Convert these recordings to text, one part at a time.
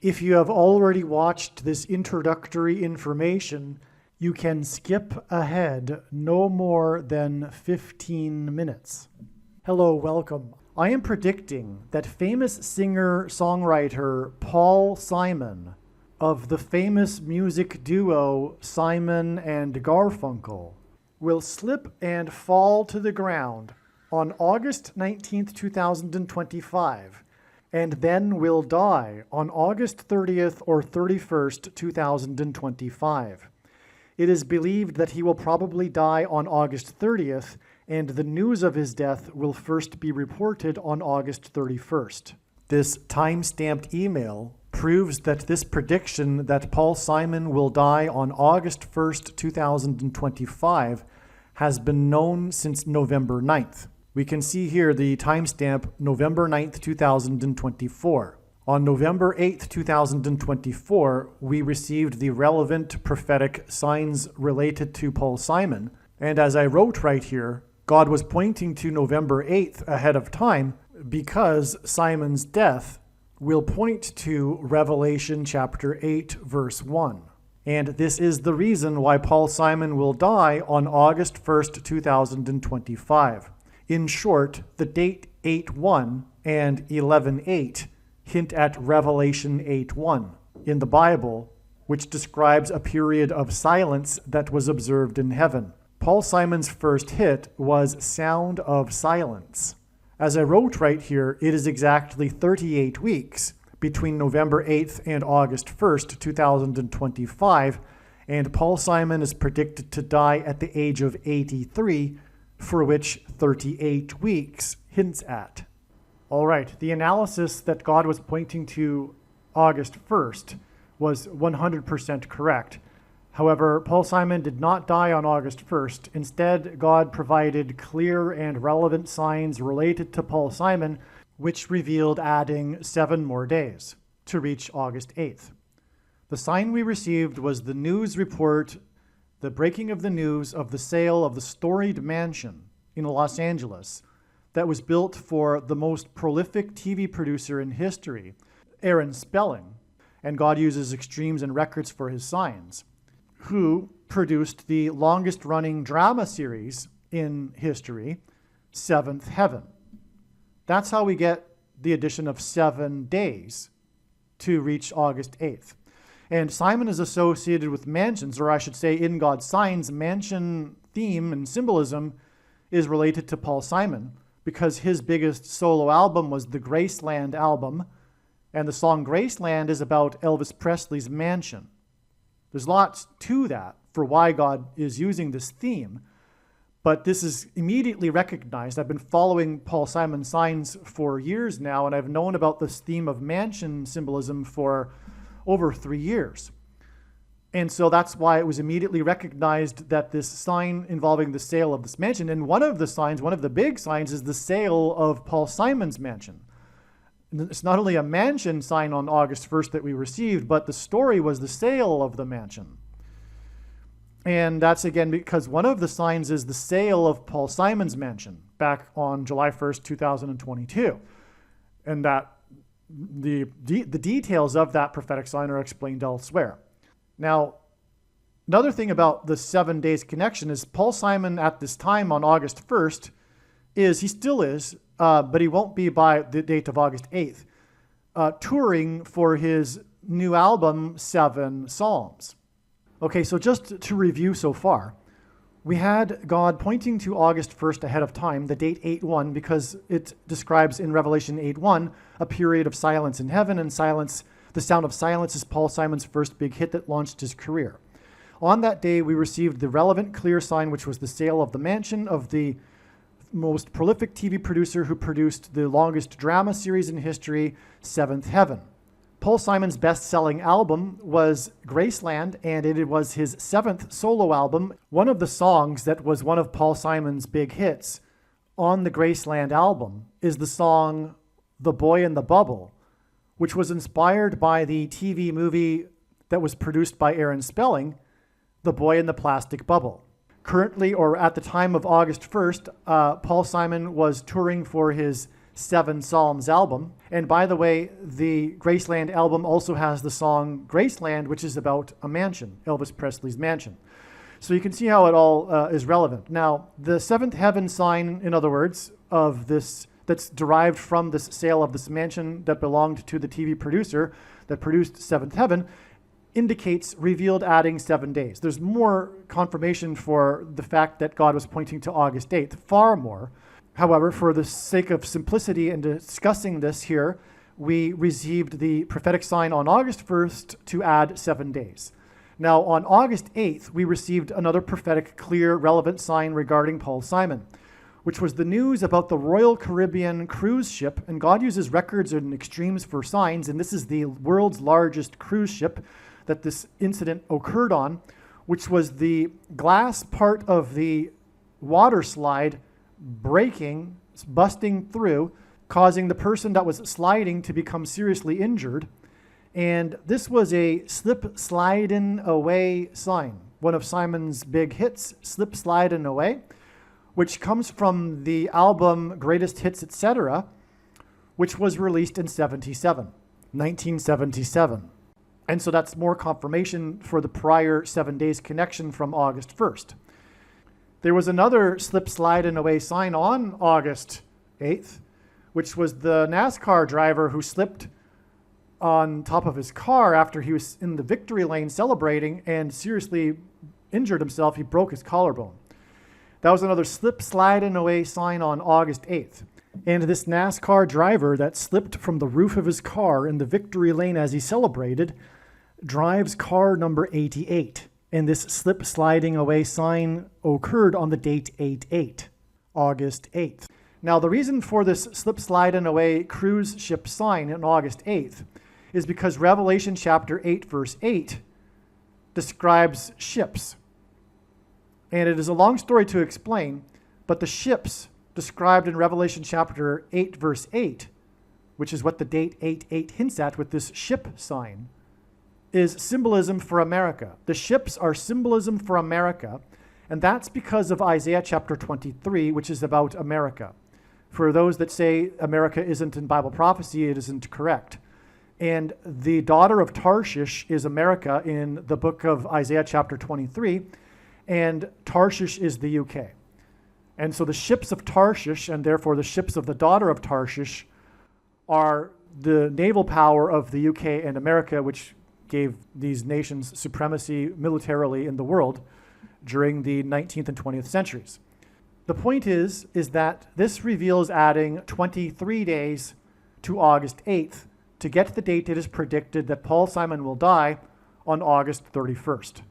If you have already watched this introductory information, you can skip ahead no more than 15 minutes. Hello, welcome. I am predicting that famous singer-songwriter Paul Simon of the famous music duo Simon and Garfunkel will slip and fall to the ground on August 19th, 2025, and then will die on August 30th or 31st, 2025. It is believed that he will probably die on August 30th, and the news of his death will first be reported on August 31st. This time-stamped email proves that this prediction that Paul Simon will die on August 1st, 2025 has been known since November 9th. We can see here the timestamp November 9th, 2024. On November 8th, 2024, we received the relevant prophetic signs related to Paul Simon. And as I wrote right here, God was pointing to November 8th ahead of time because Simon's death will point to Revelation chapter 8, verse 1. And this is the reason why Paul Simon will die on August 1st, 2025. In short, the date 8:1 and 11:8 hint at Revelation 8:1 in the Bible, which describes a period of silence that was observed in heaven. Paul Simon's first hit was Sound of Silence. As I wrote right here, it is exactly 38 weeks between November 8th and August 1st, 2025, and Paul Simon is predicted to die at the age of 83, for which 38 weeks hints at. All right, the analysis that God was pointing to August 1st was 100% correct. However, Paul Simon did not die on August 1st. Instead, God provided clear and relevant signs related to Paul Simon, which revealed adding 7 more days to reach August 8th. The sign we received was the news report, the breaking of the news of the sale of the storied mansion in Los Angeles that was built for the most prolific TV producer in history, Aaron Spelling, and God uses extremes and records for his signs, who produced the longest-running drama series in history, Seventh Heaven. That's how we get the addition of 7 days to reach August 8th. And Simon is associated with mansions, or I should say in God's signs, mansion theme and symbolism is related to Paul Simon because his biggest solo album was the Graceland album, and the song Graceland is about Elvis Presley's mansion. There's lots to that for why God is using this theme, but this is immediately recognized. I've been following Paul Simon's signs for years now, and I've known about this theme of mansion symbolism for over 3 years. And so that's why it was immediately recognized that this sign involving the sale of this mansion, and one of the big signs is the sale of Paul Simon's mansion. It's not only a mansion sign on August 1st that we received, but the story was the sale of the mansion. And that's again because one of the signs is the sale of Paul Simon's mansion back on July 1st, 2022. And that the details of that prophetic sign are explained elsewhere. Now, another thing about the 7 days connection is Paul Simon at this time on August 1st he still is, but he won't be by the date of August 8th, touring for his new album, 7 Psalms. Okay, so just to review so far, we had God pointing to August 1st ahead of time, the date 8:1, because it describes in Revelation 8:1 a period of silence in heaven, and silence, the sound of silence is Paul Simon's first big hit that launched his career. On that day, we received the relevant clear sign, which was the sale of the mansion of the most prolific TV producer who produced the longest drama series in history, Seventh Heaven. Paul Simon's best-selling album was Graceland, and it was his 7th solo album. One of the songs that was one of Paul Simon's big hits on the Graceland album is the song The Boy in the Bubble, which was inspired by the TV movie that was produced by Aaron Spelling, The Boy in the Plastic Bubble. Currently, or at the time of August 1st, Paul Simon was touring for his Seven Psalms album. And by the way, the Graceland album also has the song Graceland, which is about a mansion, Elvis Presley's mansion. So you can see how it all is relevant. Now, the seventh heaven sign, in other words, of this, that's derived from this sale of this mansion that belonged to the TV producer that produced Seventh Heaven, indicates revealed adding 7 days. There's more confirmation for the fact that God was pointing to August 8th, far more. However, for the sake of simplicity in discussing this here, we received the prophetic sign on August 1st to add 7 days. Now, on August 8th, we received another prophetic, clear, relevant sign regarding Paul Simon, which was the news about the Royal Caribbean cruise ship. And God uses records and extremes for signs, and this is the world's largest cruise ship that this incident occurred on, which was the glass part of the water slide breaking, busting through, causing the person that was sliding to become seriously injured. And this was a Slip Slidin Away sign, one of Simon's big hits, Slip Slidin Away, which comes from the album Greatest Hits, Etc., which was released in 1977. And so that's more confirmation for the prior 7 days connection from August 1st. There was another Slip Slidin Away sign on August 8th, which was the NASCAR driver who slipped on top of his car after he was in the victory lane celebrating and seriously injured himself. He broke his collarbone. That was another Slip Slidin Away sign on August 8th. And this NASCAR driver that slipped from the roof of his car in the victory lane as he celebrated drives car number 88. And this Slip Sliding Away sign occurred on the date 8/8, August 8th. Now, the reason for this Slip Sliding Away cruise ship sign on August 8th is because Revelation chapter 8, verse 8 describes ships. And it is a long story to explain, but the ships described in Revelation chapter 8, verse 8, which is what the date 8/8 hints at with this ship sign, is symbolism for America. The ships are symbolism for America, and that's because of Isaiah chapter 23, which is about America. For those that say America isn't in Bible prophecy, it isn't correct. And the daughter of Tarshish is America in the book of Isaiah chapter 23, and Tarshish is the UK. And so the ships of Tarshish, and therefore the ships of the daughter of Tarshish, are the naval power of the UK and America, which gave these nations supremacy militarily in the world during the 19th and 20th centuries. The point is that this reveals adding 23 days to August 8th to get the date it is predicted that Paul Simon will die on August 31st.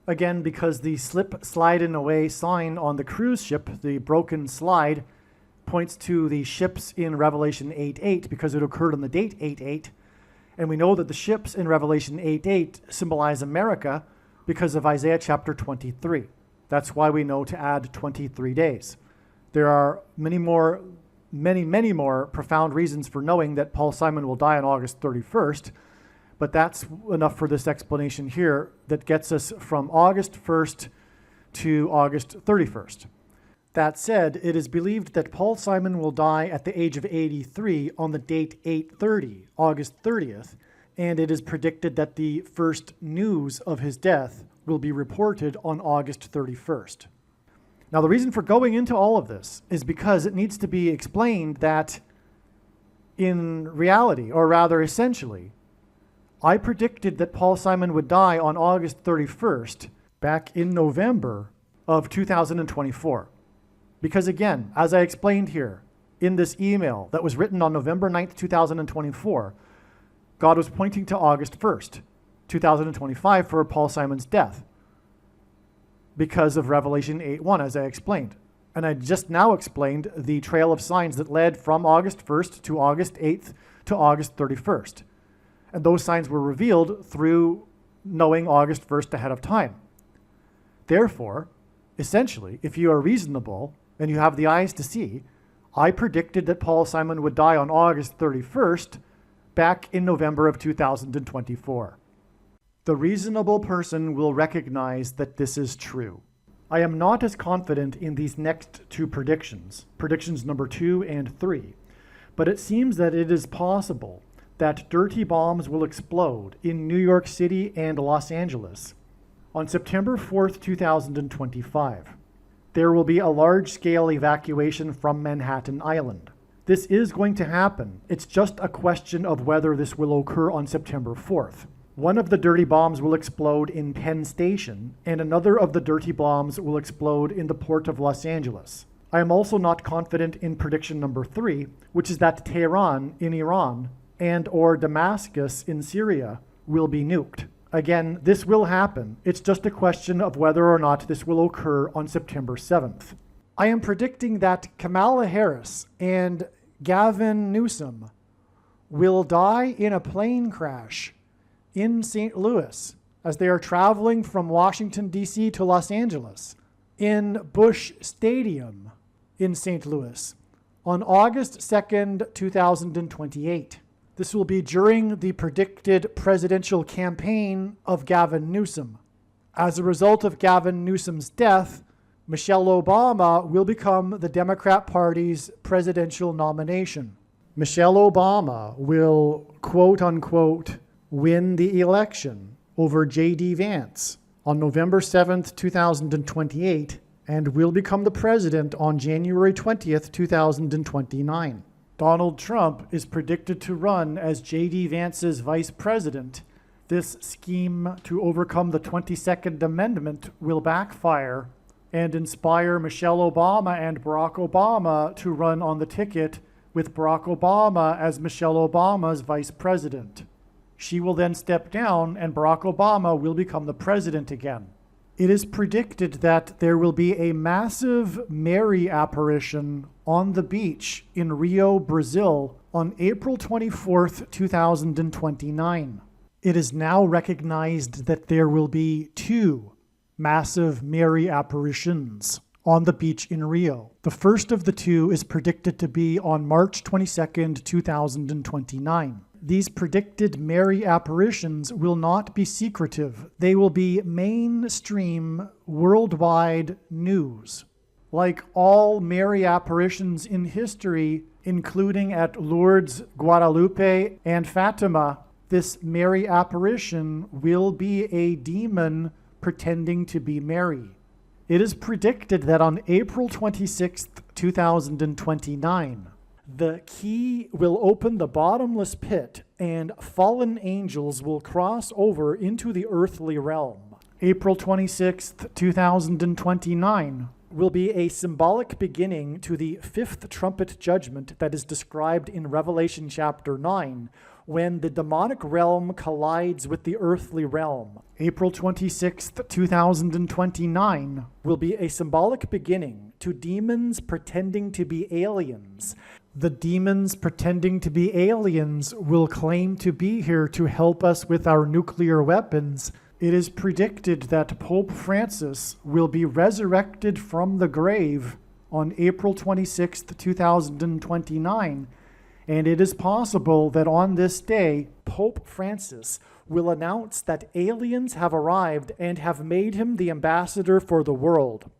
Again, because the Slip Slidin Away sign on the cruise ship, the broken slide, points to the ships in Revelation 8:8 because it occurred on the date 8/8. And we know that the ships in Revelation 8:8 symbolize America because of Isaiah chapter 23. That's why we know to add 23 days. There are many more profound reasons for knowing that Paul Simon will die on August 31st, but that's enough for this explanation here that gets us from August 1st to August 31st. That said, it is believed that Paul Simon will die at the age of 83 on the date 8/30, August 30th, and it is predicted that the first news of his death will be reported on August 31st. Now, the reason for going into all of this is because it needs to be explained that in reality, or rather essentially, I predicted that Paul Simon would die on August 31st back in November of 2024. Because again, as I explained here in this email that was written on November 9th, 2024, God was pointing to August 1st, 2025 for Paul Simon's death because of Revelation 8:1, as I explained. And I just now explained the trail of signs that led from August 1st to August 8th to August 31st. And those signs were revealed through knowing August 1st ahead of time. Therefore, essentially, if you are reasonable and you have the eyes to see, I predicted that Paul Simon would die on August 31st back in November of 2024. The reasonable person will recognize that this is true. I am not as confident in these next two predictions, predictions number 2 and 3, but it seems that it is possible that dirty bombs will explode in New York City and Los Angeles on September 4th, 2025. There will be a large-scale evacuation from Manhattan Island. This is going to happen. It's just a question of whether this will occur on September 4th. One of the dirty bombs will explode in Penn Station, and another of the dirty bombs will explode in the port of Los Angeles. I am also not confident in prediction number 3, which is that Tehran in Iran and or Damascus in Syria will be nuked. Again, this will happen. It's just a question of whether or not this will occur on September 7th. I am predicting that Kamala Harris and Gavin Newsom will die in a plane crash in St. Louis as they are traveling from Washington, D.C. to Los Angeles in Busch Stadium in St. Louis on August 2nd, 2028. This will be during the predicted presidential campaign of Gavin Newsom. As a result of Gavin Newsom's death, Michelle Obama will become the Democrat Party's presidential nomination. Michelle Obama will, quote unquote, win the election over J.D. Vance on November 7th, 2028, and will become the president on January 20th, 2029. Donald Trump is predicted to run as J.D. Vance's vice president. This scheme to overcome the 22nd Amendment will backfire and inspire Michelle Obama and Barack Obama to run on the ticket with Barack Obama as Michelle Obama's vice president. She will then step down and Barack Obama will become the president again. It is predicted that there will be a massive Mary apparition on the beach in Rio, Brazil on April 24th, 2029. It is now recognized that there will be 2 massive Mary apparitions on the beach in Rio. The first of the 2 is predicted to be on March 22nd, 2029. These predicted Mary apparitions will not be secretive. They will be mainstream, worldwide news. Like all Mary apparitions in history, including at Lourdes, Guadalupe, and Fatima, this Mary apparition will be a demon pretending to be Mary. It is predicted that on April 26th, 2029, the key will open the bottomless pit and fallen angels will cross over into the earthly realm. April 26th, 2029 will be a symbolic beginning to the 5th trumpet judgment that is described in Revelation chapter 9, when the demonic realm collides with the earthly realm. April 26th, 2029 will be a symbolic beginning to demons pretending to be aliens. The demons pretending to be aliens will claim to be here to help us with our nuclear weapons. It is predicted that Pope Francis will be resurrected from the grave on April 26th, 2029, and it is possible that on this day, Pope Francis will announce that aliens have arrived and have made him the ambassador for the world.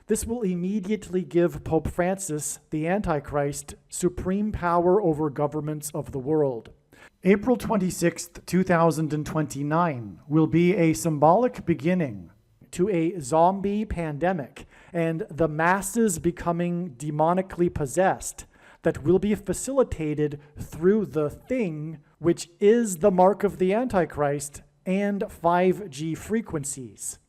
This will immediately give Pope Francis, the Antichrist, supreme power over governments of the world. April 26th, 2029 will be a symbolic beginning to a zombie pandemic and the masses becoming demonically possessed that will be facilitated through the thing, which is the mark of the Antichrist and 5G frequencies.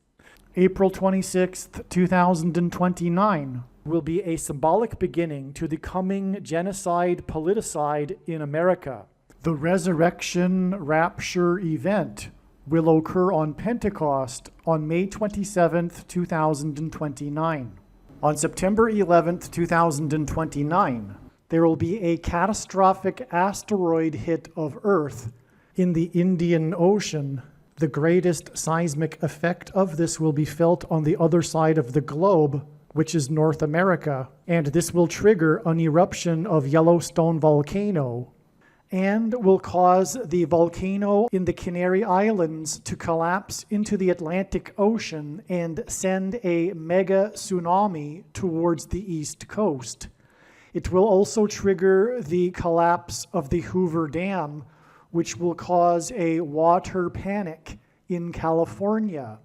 April 26th, 2029 will be a symbolic beginning to the coming genocide politicide in America. The resurrection rapture event will occur on Pentecost on May 27th, 2029. On September 11th, 2029, there will be a catastrophic asteroid hit of Earth in the Indian Ocean. The greatest seismic effect of this will be felt on the other side of the globe, which is North America, and this will trigger an eruption of Yellowstone volcano and will cause the volcano in the Canary Islands to collapse into the Atlantic Ocean and send a mega tsunami towards the East Coast. It will also trigger the collapse of the Hoover Dam, which will cause a water panic in California,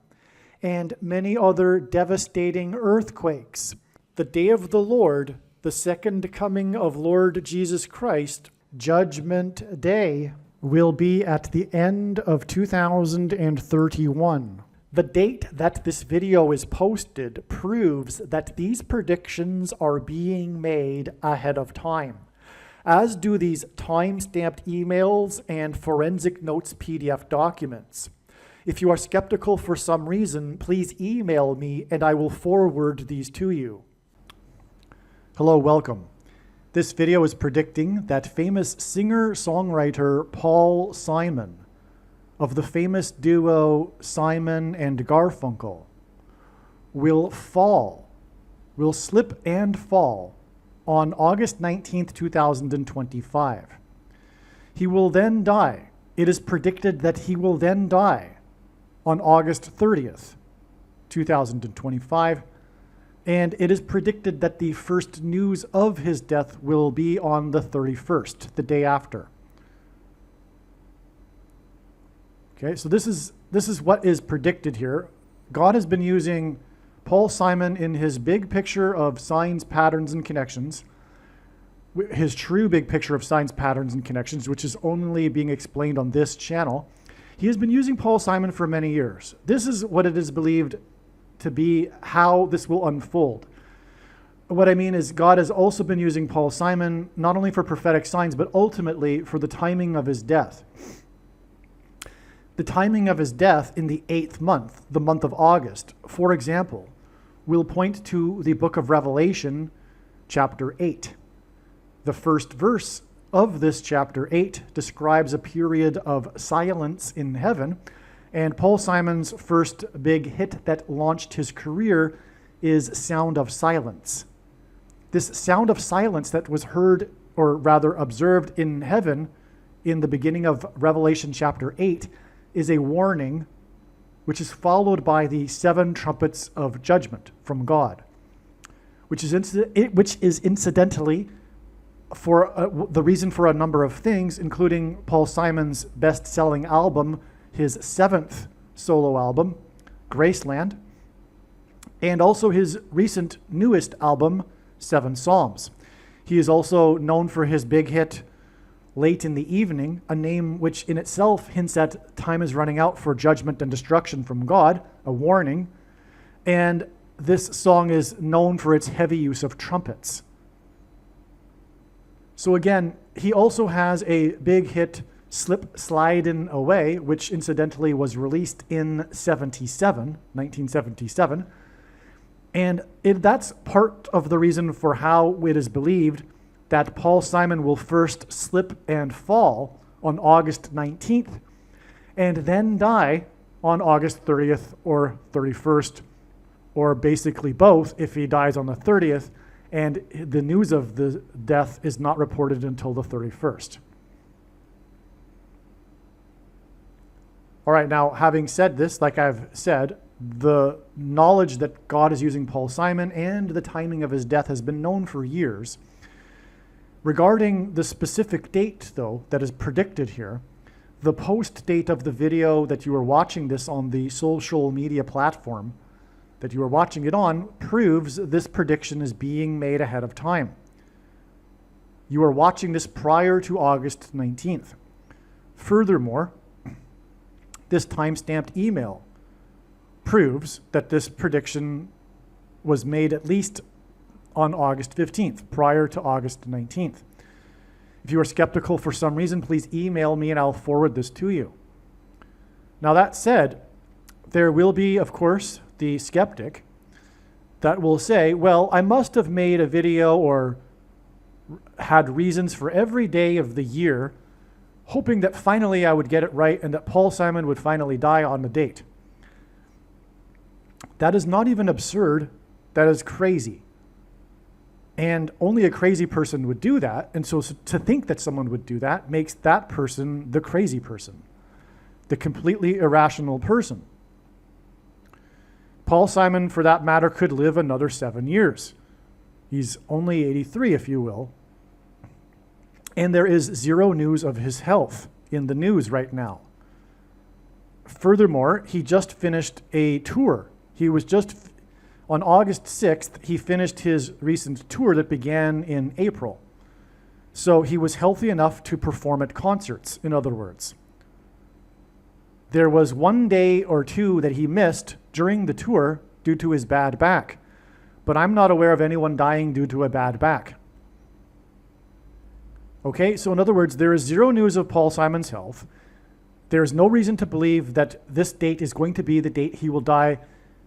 and many other devastating earthquakes. The day of the Lord, the second coming of Lord Jesus Christ, Judgment Day, will be at the end of 2031. The date that this video is posted proves that these predictions are being made ahead of time, as do these time-stamped emails and forensic notes PDF documents. If you are skeptical for some reason, please email me and I will forward these to you. Hello, welcome. This video is predicting that famous singer-songwriter Paul Simon of the famous duo Simon and Garfunkel will slip and fall on August 19th, 2025. He will then die. It is predicted that he will then die on August 30th, 2025. And it is predicted that the first news of his death will be on the 31st, the day after. Okay, so this is what is predicted here. God has been using Paul Simon in his big picture of signs, patterns, and connections, his true big picture of signs, patterns, and connections, which is only being explained on this channel. He has been using Paul Simon for many years. This is what it is believed to be how this will unfold. What I mean is God has also been using Paul Simon not only for prophetic signs, but ultimately for the timing of his death. The timing of his death in the 8th month, the month of August, for example, will point to the book of Revelation, chapter 8. The first verse of this chapter 8 describes a period of silence in heaven, and Paul Simon's first big hit that launched his career is Sound of Silence. This sound of silence that was heard, or rather observed in heaven in the beginning of Revelation chapter 8 is a warning which is followed by the 7 trumpets of judgment from God, which is incidentally for the reason for a number of things, including Paul Simon's best-selling album, his 7th solo album, Graceland, and also his recent newest album, 7 Psalms. He is also known for his big hit, Late in the Evening, a name which in itself hints at time is running out for judgment and destruction from God, a warning. And this song is known for its heavy use of trumpets. So again, he also has a big hit, Slip Slidin Away, which incidentally was released in 1977. And that's part of the reason for how it is believed that Paul Simon will first slip and fall on August 19th and then die on August 30th or 31st, or basically both if he dies on the 30th and the news of the death is not reported until the 31st. All right, now having said this, like I've said, the knowledge that God is using Paul Simon and the timing of his death has been known for years. Regarding the specific date, though, that is predicted here, the post date of the video that you are watching this on the social media platform that you are watching it on proves this prediction is being made ahead of time. You are watching this prior to August 19th. Furthermore, this time-stamped email proves that this prediction was made at least on August 15th, prior to August 19th. If you are skeptical for some reason, please email me and I'll forward this to you. Now that said, there will be, of course, the skeptic that will say, well, I must have made a video or had reasons for every day of the year, hoping that finally I would get it right and that Paul Simon would finally die on the date. That is not even absurd, that is crazy. And only a crazy person would do that. And so to think that someone would do that makes that person the crazy person, the completely irrational person. Paul Simon, for that matter, could live another 7 years. He's only 83, if you will. And there is zero news of his health in the news right now. Furthermore, he just finished a tour. On August 6th, he finished his recent tour that began in April. So he was healthy enough to perform at concerts, in other words. There was 1 day or two that he missed during the tour due to his bad back. But I'm not aware of anyone dying due to a bad back. Okay, so in other words, there is zero news of Paul Simon's health. There is no reason to believe that this date is going to be the date he will die,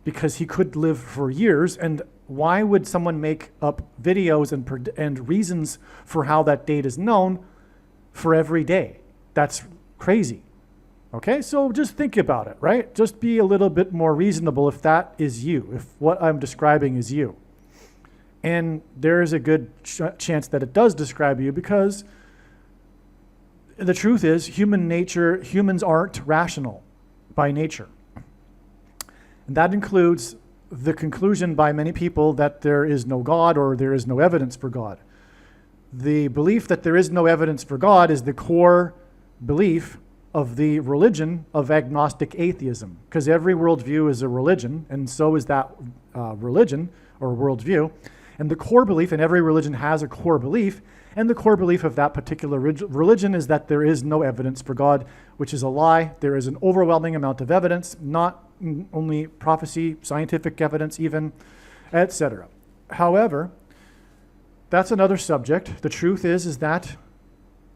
because he could live for years. And why would someone make up videos and reasons for how that date is known for every day? That's crazy. Okay, so just think about it, right? Just be a little bit more reasonable if that is you, if what I'm describing is you. And there is a good chance that it does describe you, because the truth is, humans aren't rational by nature. And that includes the conclusion by many people that there is no God or there is no evidence for God. The belief that there is no evidence for God is the core belief of the religion of agnostic atheism, because every worldview is a religion, and so is that religion or worldview. And the core belief, and every religion has a core belief, and the core belief of that particular religion is that there is no evidence for God, which is a lie. There is an overwhelming amount of evidence, not only prophecy, scientific evidence even, etc. However, that's another subject. The truth is that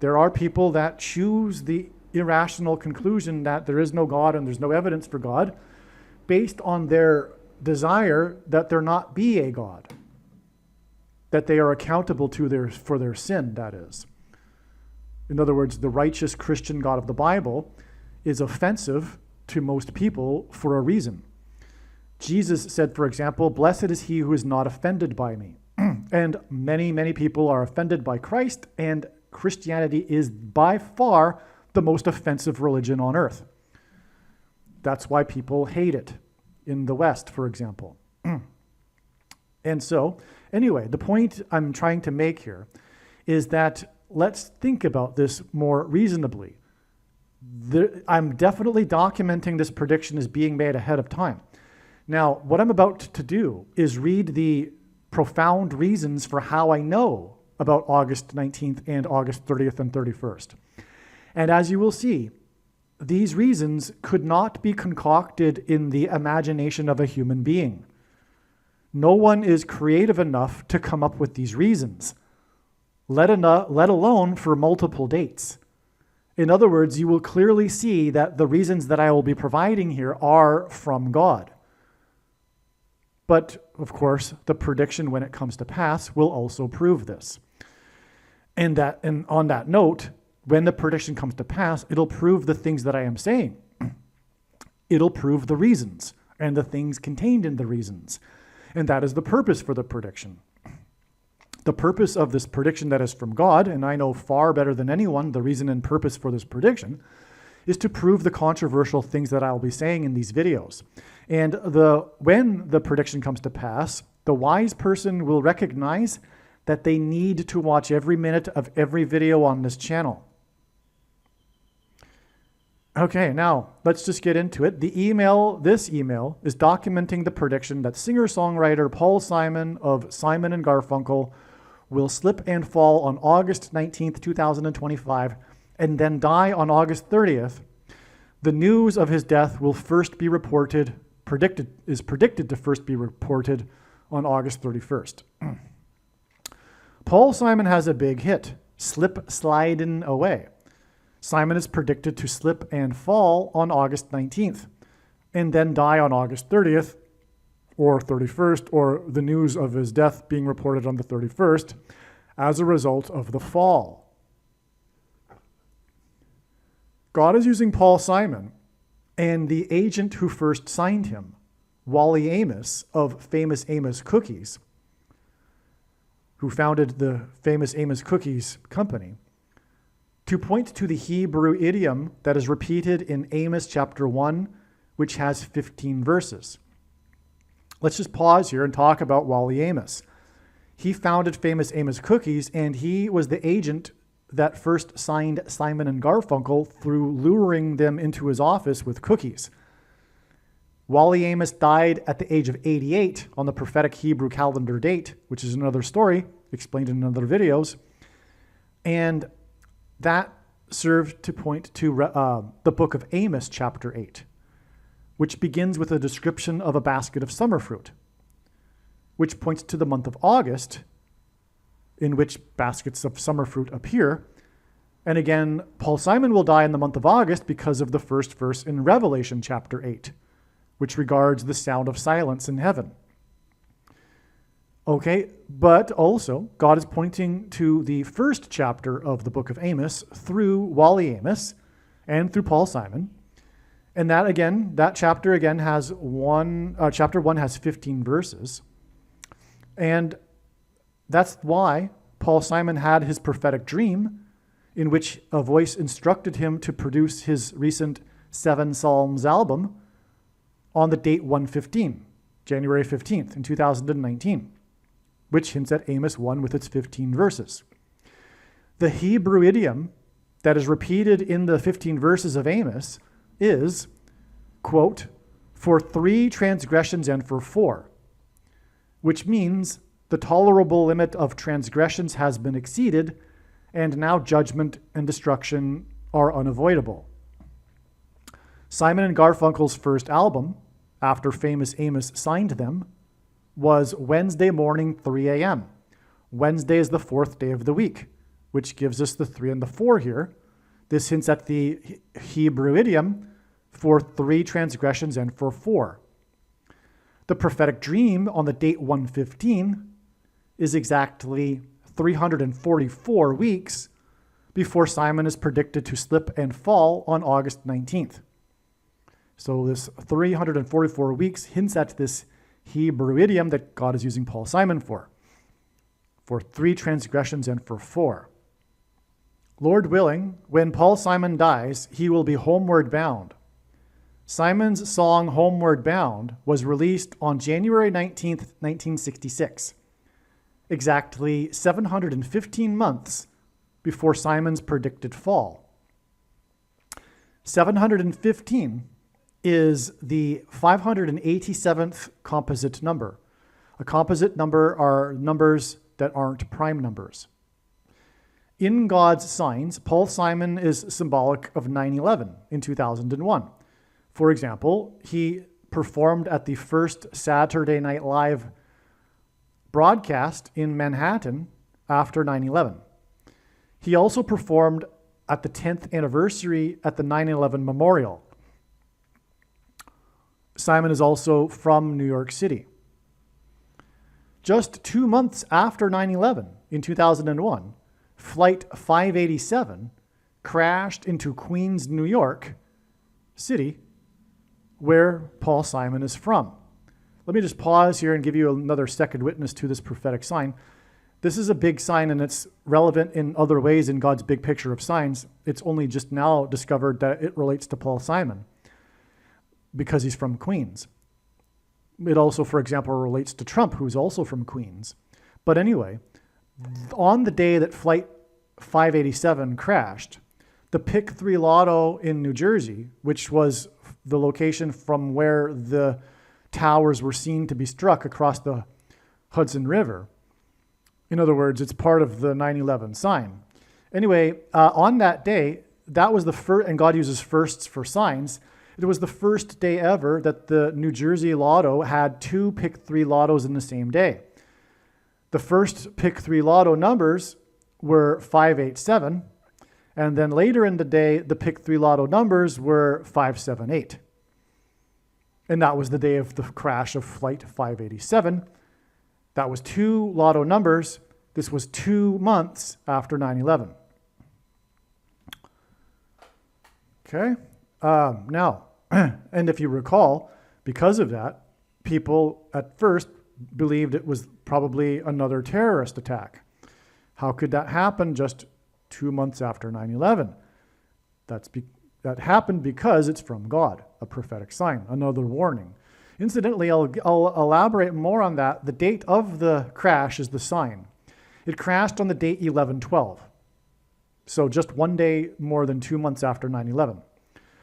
there are people that choose the irrational conclusion that there is no God and there's no evidence for God based on their desire that there not be a God, that they are accountable for their sin, that is. In other words, the righteous Christian God of the Bible is offensive to most people for a reason. Jesus said, for example, "Blessed is he who is not offended by me." And many, many people are offended by Christ, and Christianity is by far the most offensive religion on earth. That's why people hate it in the West, for example. And so, anyway, the point I'm trying to make here is that let's think about this more reasonably. I'm definitely documenting this prediction as being made ahead of time. Now, what I'm about to do is read the profound reasons for how I know about August 19th and August 30th and 31st. And as you will see, these reasons could not be concocted in the imagination of a human being. No one is creative enough to come up with these reasons, let alone for multiple dates. In other words, you will clearly see that the reasons that I will be providing here are from God. But, of course, the prediction when it comes to pass will also prove this. And on that note, when the prediction comes to pass, it'll prove the things that I am saying. It'll prove the reasons and the things contained in the reasons. And that is the purpose for the prediction. The purpose of this prediction that is from God, and I know far better than anyone the reason and purpose for this prediction, is to prove the controversial things that I'll be saying in these videos. And when the prediction comes to pass, the wise person will recognize that they need to watch every minute of every video on this channel. Okay, now let's just get into it. This email is documenting the prediction that singer-songwriter Paul Simon of Simon and Garfunkel will slip and fall on August 19th, 2025, and then die on August 30th. The news of his death will is predicted to first be reported on August 31st. Paul Simon has a big hit, Slip Slidin Away. Simon is predicted to slip and fall on August 19th, and then die on August 30th, or 31st, or the news of his death being reported on the 31st, as a result of the fall. God is using Paul Simon and the agent who first signed him, Wally Amos of Famous Amos Cookies, who founded the Famous Amos Cookies company, to point to the Hebrew idiom that is repeated in Amos chapter 1, which has 15 verses. Let's just pause here and talk about Wally Amos. He founded Famous Amos Cookies, and he was the agent that first signed Simon and Garfunkel through luring them into his office with cookies. Wally Amos died at the age of 88 on the prophetic Hebrew calendar date, which is another story explained in other videos. And that served to point to the book of Amos, chapter 8, which begins with a description of a basket of summer fruit, which points to the month of August, in which baskets of summer fruit appear. And again, Paul Simon will die in the month of August because of the first verse in Revelation chapter 8, which regards the sound of silence in heaven. Okay, but also God is pointing to the first chapter of the book of Amos through Wally Amos and through Paul Simon. And that chapter again has chapter 1 has 15 verses. And that's why Paul Simon had his prophetic dream, in which a voice instructed him to produce his recent 7 Psalms album on the date 1/15, January 15th in 2019, which hints at Amos 1 with its 15 verses. The Hebrew idiom that is repeated in the 15 verses of Amos is, quote, "for 3 transgressions and for 4, which means the tolerable limit of transgressions has been exceeded, and now judgment and destruction are unavoidable. Simon and Garfunkel's first album, after Famous Amos signed them, was Wednesday morning, 3 a.m. Wednesday is the 4th day of the week, which gives us the 3 and the 4 here. This hints at the Hebrew idiom for 3 transgressions and for 4. The prophetic dream on the date 1/15 is exactly 344 weeks before Simon is predicted to slip and fall on August 19th. So this 344 weeks hints at this Hebrew idiom that God is using Paul Simon for 3 transgressions and for 4. Lord willing, when Paul Simon dies, he will be homeward bound. Simon's song Homeward Bound was released on January 19th, 1966, exactly 715 months before Simon's predicted fall. 715 is the 587th composite number. A composite number are numbers that aren't prime numbers. In God's signs, Paul Simon is symbolic of 9/11 in 2001. For example, he performed at the first Saturday Night Live broadcast in Manhattan after 9/11. He also performed at the 10th anniversary at the 9/11 Memorial. Simon is also from New York City. Just 2 months after 9/11, in 2001, Flight 587 crashed into Queens, New York City, where Paul Simon is from. Let me just pause here and give you another second witness to this prophetic sign. This is a big sign, and it's relevant in other ways in God's big picture of signs. It's only just now discovered that it relates to Paul Simon because he's from Queens. It also, for example, relates to Trump, who's also from Queens. But anyway, on the day that Flight 587 crashed, the Pick 3 Lotto in New Jersey, which was the location from where the towers were seen to be struck across the Hudson River. In other words, it's part of the 9/11 sign. Anyway, on that day, that was the first, and God uses firsts for signs. It was the first day ever that the New Jersey Lotto had 2 Pick 3 Lottos in the same day. The first Pick 3 Lotto numbers were 587, and then later in the day, the Pick 3 Lotto numbers were 578. And that was the day of the crash of Flight 587. That was 2 Lotto numbers. This was 2 months after 9/11. Okay. Now, and if you recall, because of that, people at first believed it was probably another terrorist attack. How could that happen just 2 months after 9/11? That happened because it's from God, a prophetic sign, another warning. Incidentally, I'll elaborate more on that. The date of the crash is the sign. It crashed on the date 11/12. So just one day more than 2 months after 9/11.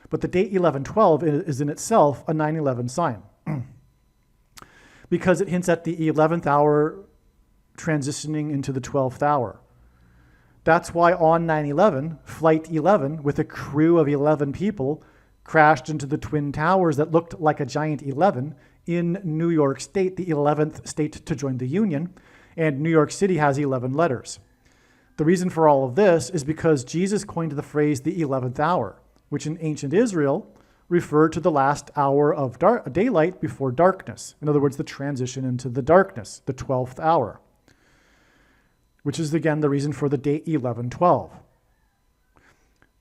But the date 11/12 is in itself a 9/11 sign because it hints at the 11th hour transitioning into the 12th hour. That's why on 9/11, Flight 11, with a crew of 11 people, crashed into the Twin Towers that looked like a giant 11 in New York State, the 11th state to join the Union, and New York City has 11 letters. The reason for all of this is because Jesus coined the phrase the 11th hour, which in ancient Israel referred to the last hour of daylight before darkness. In other words, the transition into the darkness, the 12th hour, which is again the reason for the date 11/12.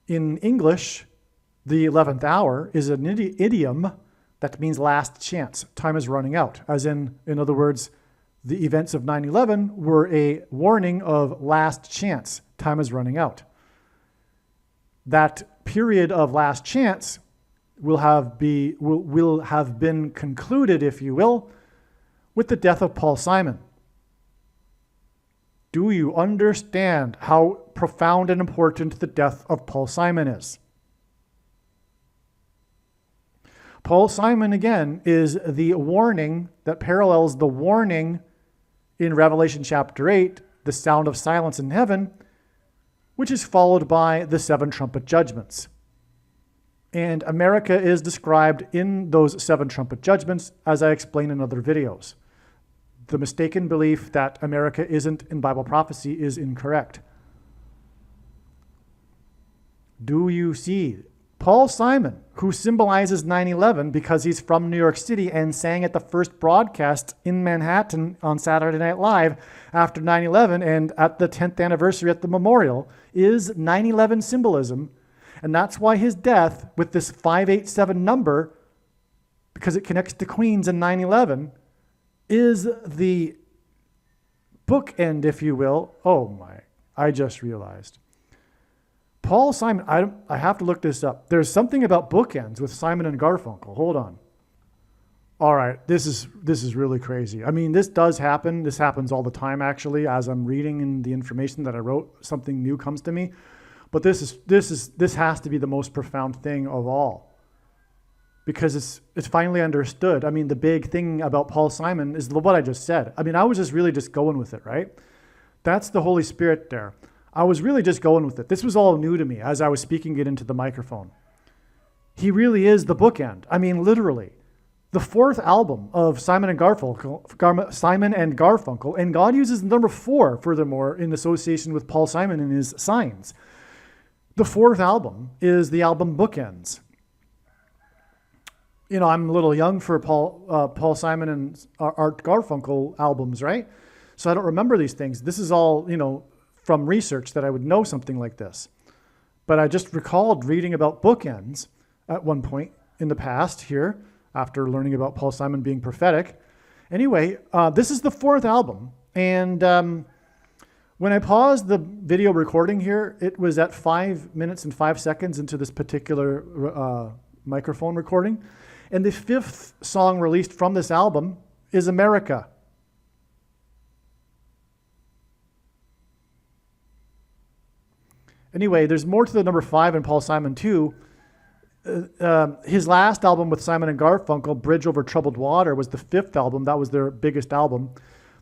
In English, the 11th hour is an idiom that means last chance. Time is running out. As in other words, the events of 9/11 were a warning of last chance. Time is running out. That period of last chance will have been concluded, if you will, with the death of Paul Simon. Do you understand how profound and important the death of Paul Simon is? Paul Simon, again, is the warning that parallels the warning in Revelation chapter 8, the sound of silence in heaven, which is followed by the 7 trumpet judgments. And America is described in those 7 trumpet judgments, as I explain in other videos. The mistaken belief that America isn't in Bible prophecy is incorrect. Do you see? Paul Simon, who symbolizes 9/11 because he's from New York City and sang at the first broadcast in Manhattan on Saturday Night Live after 9/11 and at the 10th anniversary at the memorial, is 9/11 symbolism. And that's why his death with this 587 number, because it connects to Queens and 9/11, is the bookend, if you will. Oh my, I just realized. Paul Simon, I have to look this up. There's something about bookends with Simon and Garfunkel. Hold on. All right, this is really crazy. I mean, this does happen. This happens all the time, actually. As I'm reading in the information that I wrote, something new comes to me. But this has to be the most profound thing of all, because it's finally understood. I mean, the big thing about Paul Simon is what I just said. I mean, I was just really just going with it, right? That's the Holy Spirit there. I was really just going with it. This was all new to me as I was speaking it into the microphone. He really is the bookend. I mean, literally. The 4th album of Simon and Garfunkel, and God uses the number 4, furthermore, in association with Paul Simon and his signs. The 4th album is the album Bookends. You know, I'm a little young for Paul Simon and Art Garfunkel albums, right? So I don't remember these things. This is all, from research that I would know something like this. But I just recalled reading about bookends at one point in the past here, after learning about Paul Simon being prophetic. Anyway, this is the 4th album. And when I paused the video recording here, it was at 5 minutes and 5 seconds into this particular microphone recording. And the 5th song released from this album is America. Anyway, there's more to the number 5 in Paul Simon too. His last album with Simon and Garfunkel, Bridge Over Troubled Water, was the 5th album. That was their biggest album.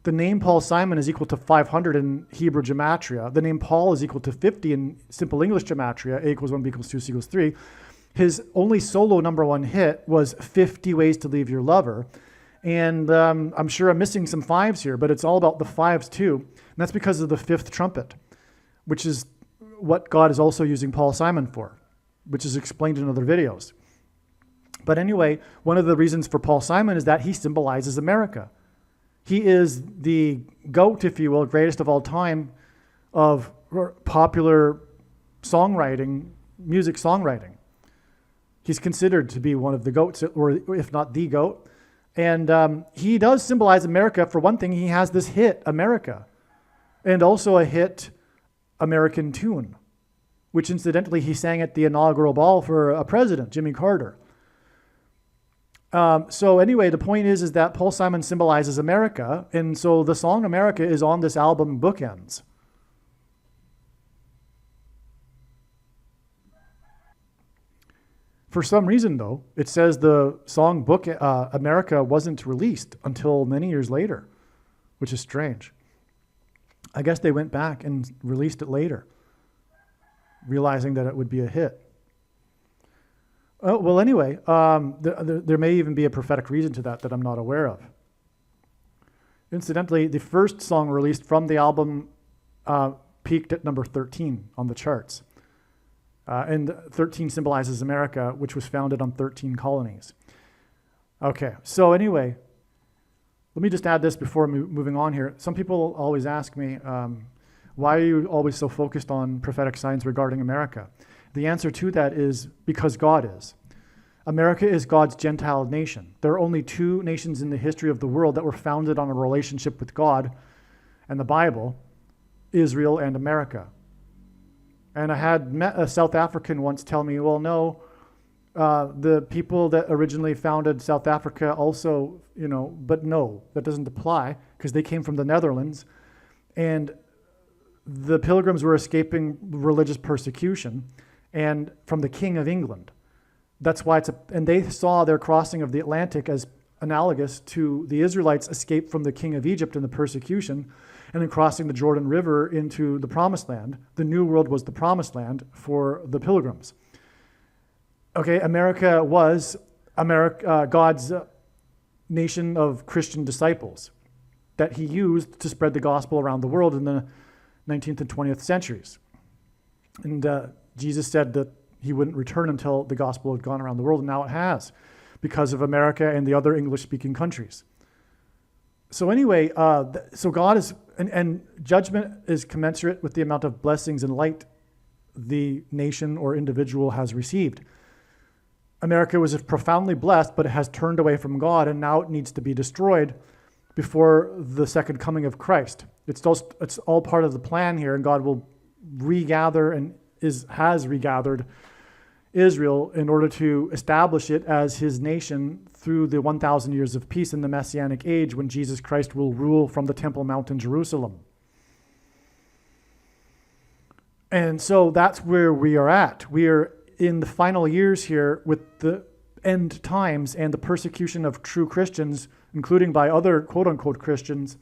The name Paul Simon is equal to 500 in Hebrew gematria. The name Paul is equal to 50 in simple English gematria. A equals 1, B equals 2, C equals 3. His only solo number 1 hit was 50 Ways to Leave Your Lover. And I'm sure I'm missing some 5s here, but it's all about the 5s too. And that's because of the 5th trumpet, which is what God is also using Paul Simon for, which is explained in other videos. But anyway, one of the reasons for Paul Simon is that he symbolizes America. He is the GOAT, if you will, greatest of all time of popular songwriting, music songwriting. He's considered to be one of the GOATs, or if not the GOAT. And he does symbolize America. For one thing, he has this hit, America, and also a hit, American Tune, which incidentally he sang at the inaugural ball for a president, Jimmy Carter. So anyway, the point is that Paul Simon symbolizes America, and so the song America is on this album Bookends. For some reason, though, it says the song America wasn't released until many years later, which is strange. I guess they went back and released it later, realizing that it would be a hit. Oh, well, anyway, there may even be a prophetic reason to that I'm not aware of. Incidentally, the first song released from the album peaked at number 13 on the charts. And 13 symbolizes America, which was founded on 13 colonies. Okay, so anyway, let me just add this before moving on here. Some people always ask me, why are you always so focused on prophetic signs regarding America? The answer to that is because God is. America is God's Gentile nation. There are only two nations in the history of the world that were founded on a relationship with God and the Bible, Israel and America. And I had met a South African once tell me, well, no, the people that originally founded South Africa also, but no, that doesn't apply because they came from the Netherlands. And the Pilgrims were escaping religious persecution and from the King of England. That's why and they saw their crossing of the Atlantic as analogous to the Israelites' escape from the King of Egypt and the persecution, and then crossing the Jordan River into the Promised Land. The New World was the Promised Land for the Pilgrims. Okay, America was God's nation of Christian disciples that he used to spread the gospel around the world in the 19th and 20th centuries. And Jesus said that he wouldn't return until the gospel had gone around the world, and now it has, because of America and the other English-speaking countries. So anyway, so God is, and judgment is commensurate with the amount of blessings and light the nation or individual has received. America was profoundly blessed, but it has turned away from God, and now it needs to be destroyed before the second coming of Christ. It's all part of the plan here, and God will regather and has regathered Israel in order to establish it as his nation through the 1,000 years of peace in the Messianic age when Jesus Christ will rule from the Temple Mount in Jerusalem. And so that's where we are at. We are in the final years here with the end times and the persecution of true Christians, including by other quote-unquote Christians,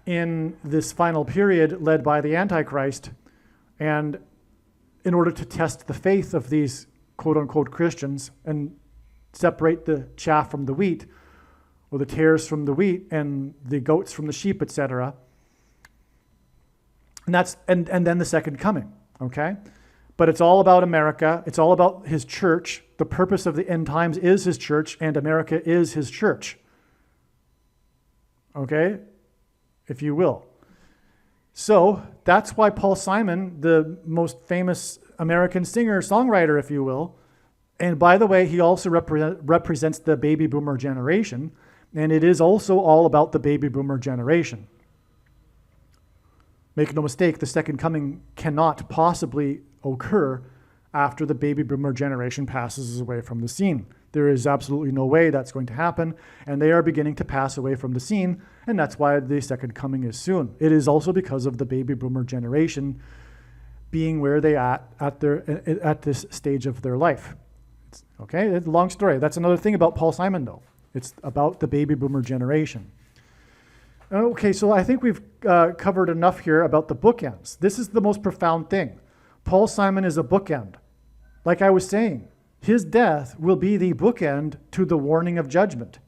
in this final period led by the Antichrist. And in order to test the faith of these quote-unquote Christians and separate the chaff from the wheat, or the tares from the wheat, and the goats from the sheep, etc. And then the second coming, okay? But it's all about America. It's all about his church. The purpose of the end times is his church, and America is his church. Okay? If you will. So that's why Paul Simon, the most famous American singer, songwriter, if you will, and by the way, he also represents the baby boomer generation, and it is also all about the baby boomer generation. Make no mistake, the second coming cannot possibly occur after the baby boomer generation passes away from the scene. There is absolutely no way that's going to happen, and they are beginning to pass away from the scene, and that's why the second coming is soon. It is also because of the baby boomer generation being where they at this stage of their life. Okay, it's a long story. That's another thing about Paul Simon, though. It's about the baby boomer generation. Okay, so I think we've covered enough here about the bookends. This is the most profound thing. Paul Simon is a bookend. Like I was saying, his death will be the bookend to the warning of judgment.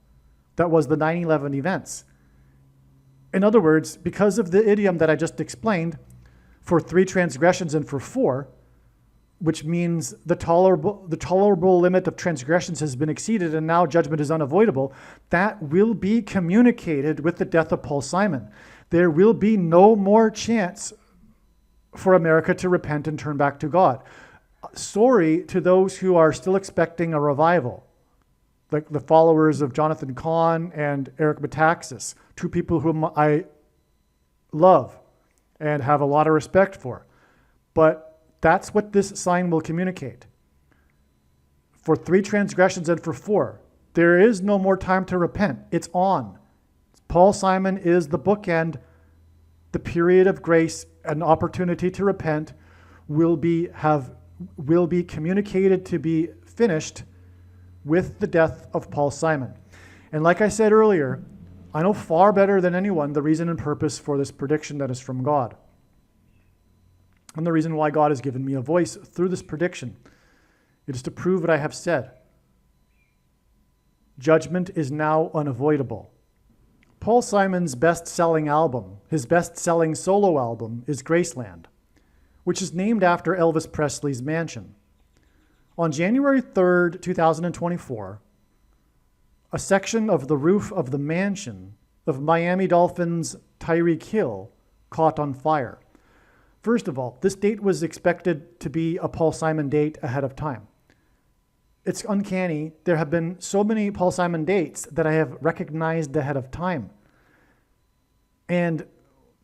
That was the 9/11 events. In other words, because of the idiom that I just explained, for 3 transgressions and for 4, which means the tolerable limit of transgressions has been exceeded and now judgment is unavoidable, that will be communicated with the death of Paul Simon. There will be no more chance for America to repent and turn back to God. Sorry to those who are still expecting a revival, like the followers of Jonathan Cahn and Eric Metaxas, 2 people whom I love and have a lot of respect for. But that's what this sign will communicate. For 3 transgressions and for 4, There is no more time to repent. It's on. Paul Simon is the bookend. The period of grace, an opportunity to repent, will be communicated to be finished with the death of Paul Simon. And like I said earlier, I know far better than anyone the reason and purpose for this prediction that is from God. And the reason why God has given me a voice through this prediction. It is to prove what I have said. Judgment is now unavoidable. Paul Simon's best-selling album, his best-selling solo album, is Graceland, which is named after Elvis Presley's mansion. On January 3rd, 2024, a section of the roof of the mansion of Miami Dolphins Tyreek Hill caught on fire. First of all, this date was expected to be a Paul Simon date ahead of time. It's uncanny. There have been so many Paul Simon dates that I have recognized ahead of time. And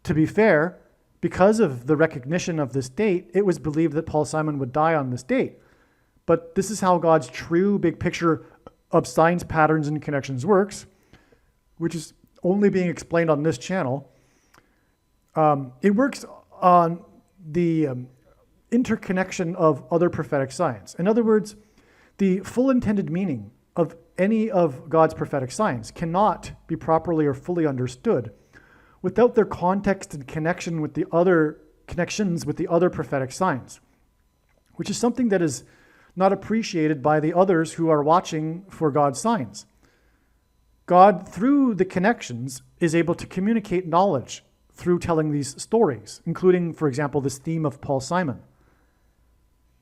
to be fair, because of the recognition of this date, it was believed that Paul Simon would die on this date. But this is how God's true big picture of signs, patterns, and connections works, which is only being explained on this channel. It works on the interconnection of other prophetic signs. In other words, the full intended meaning of any of God's prophetic signs cannot be properly or fully understood without their context and connection with the other connections with the other prophetic signs, which is something that is not appreciated by the others who are watching for God's signs. God, through the connections, is able to communicate knowledge through telling these stories, including, for example, this theme of Paul Simon.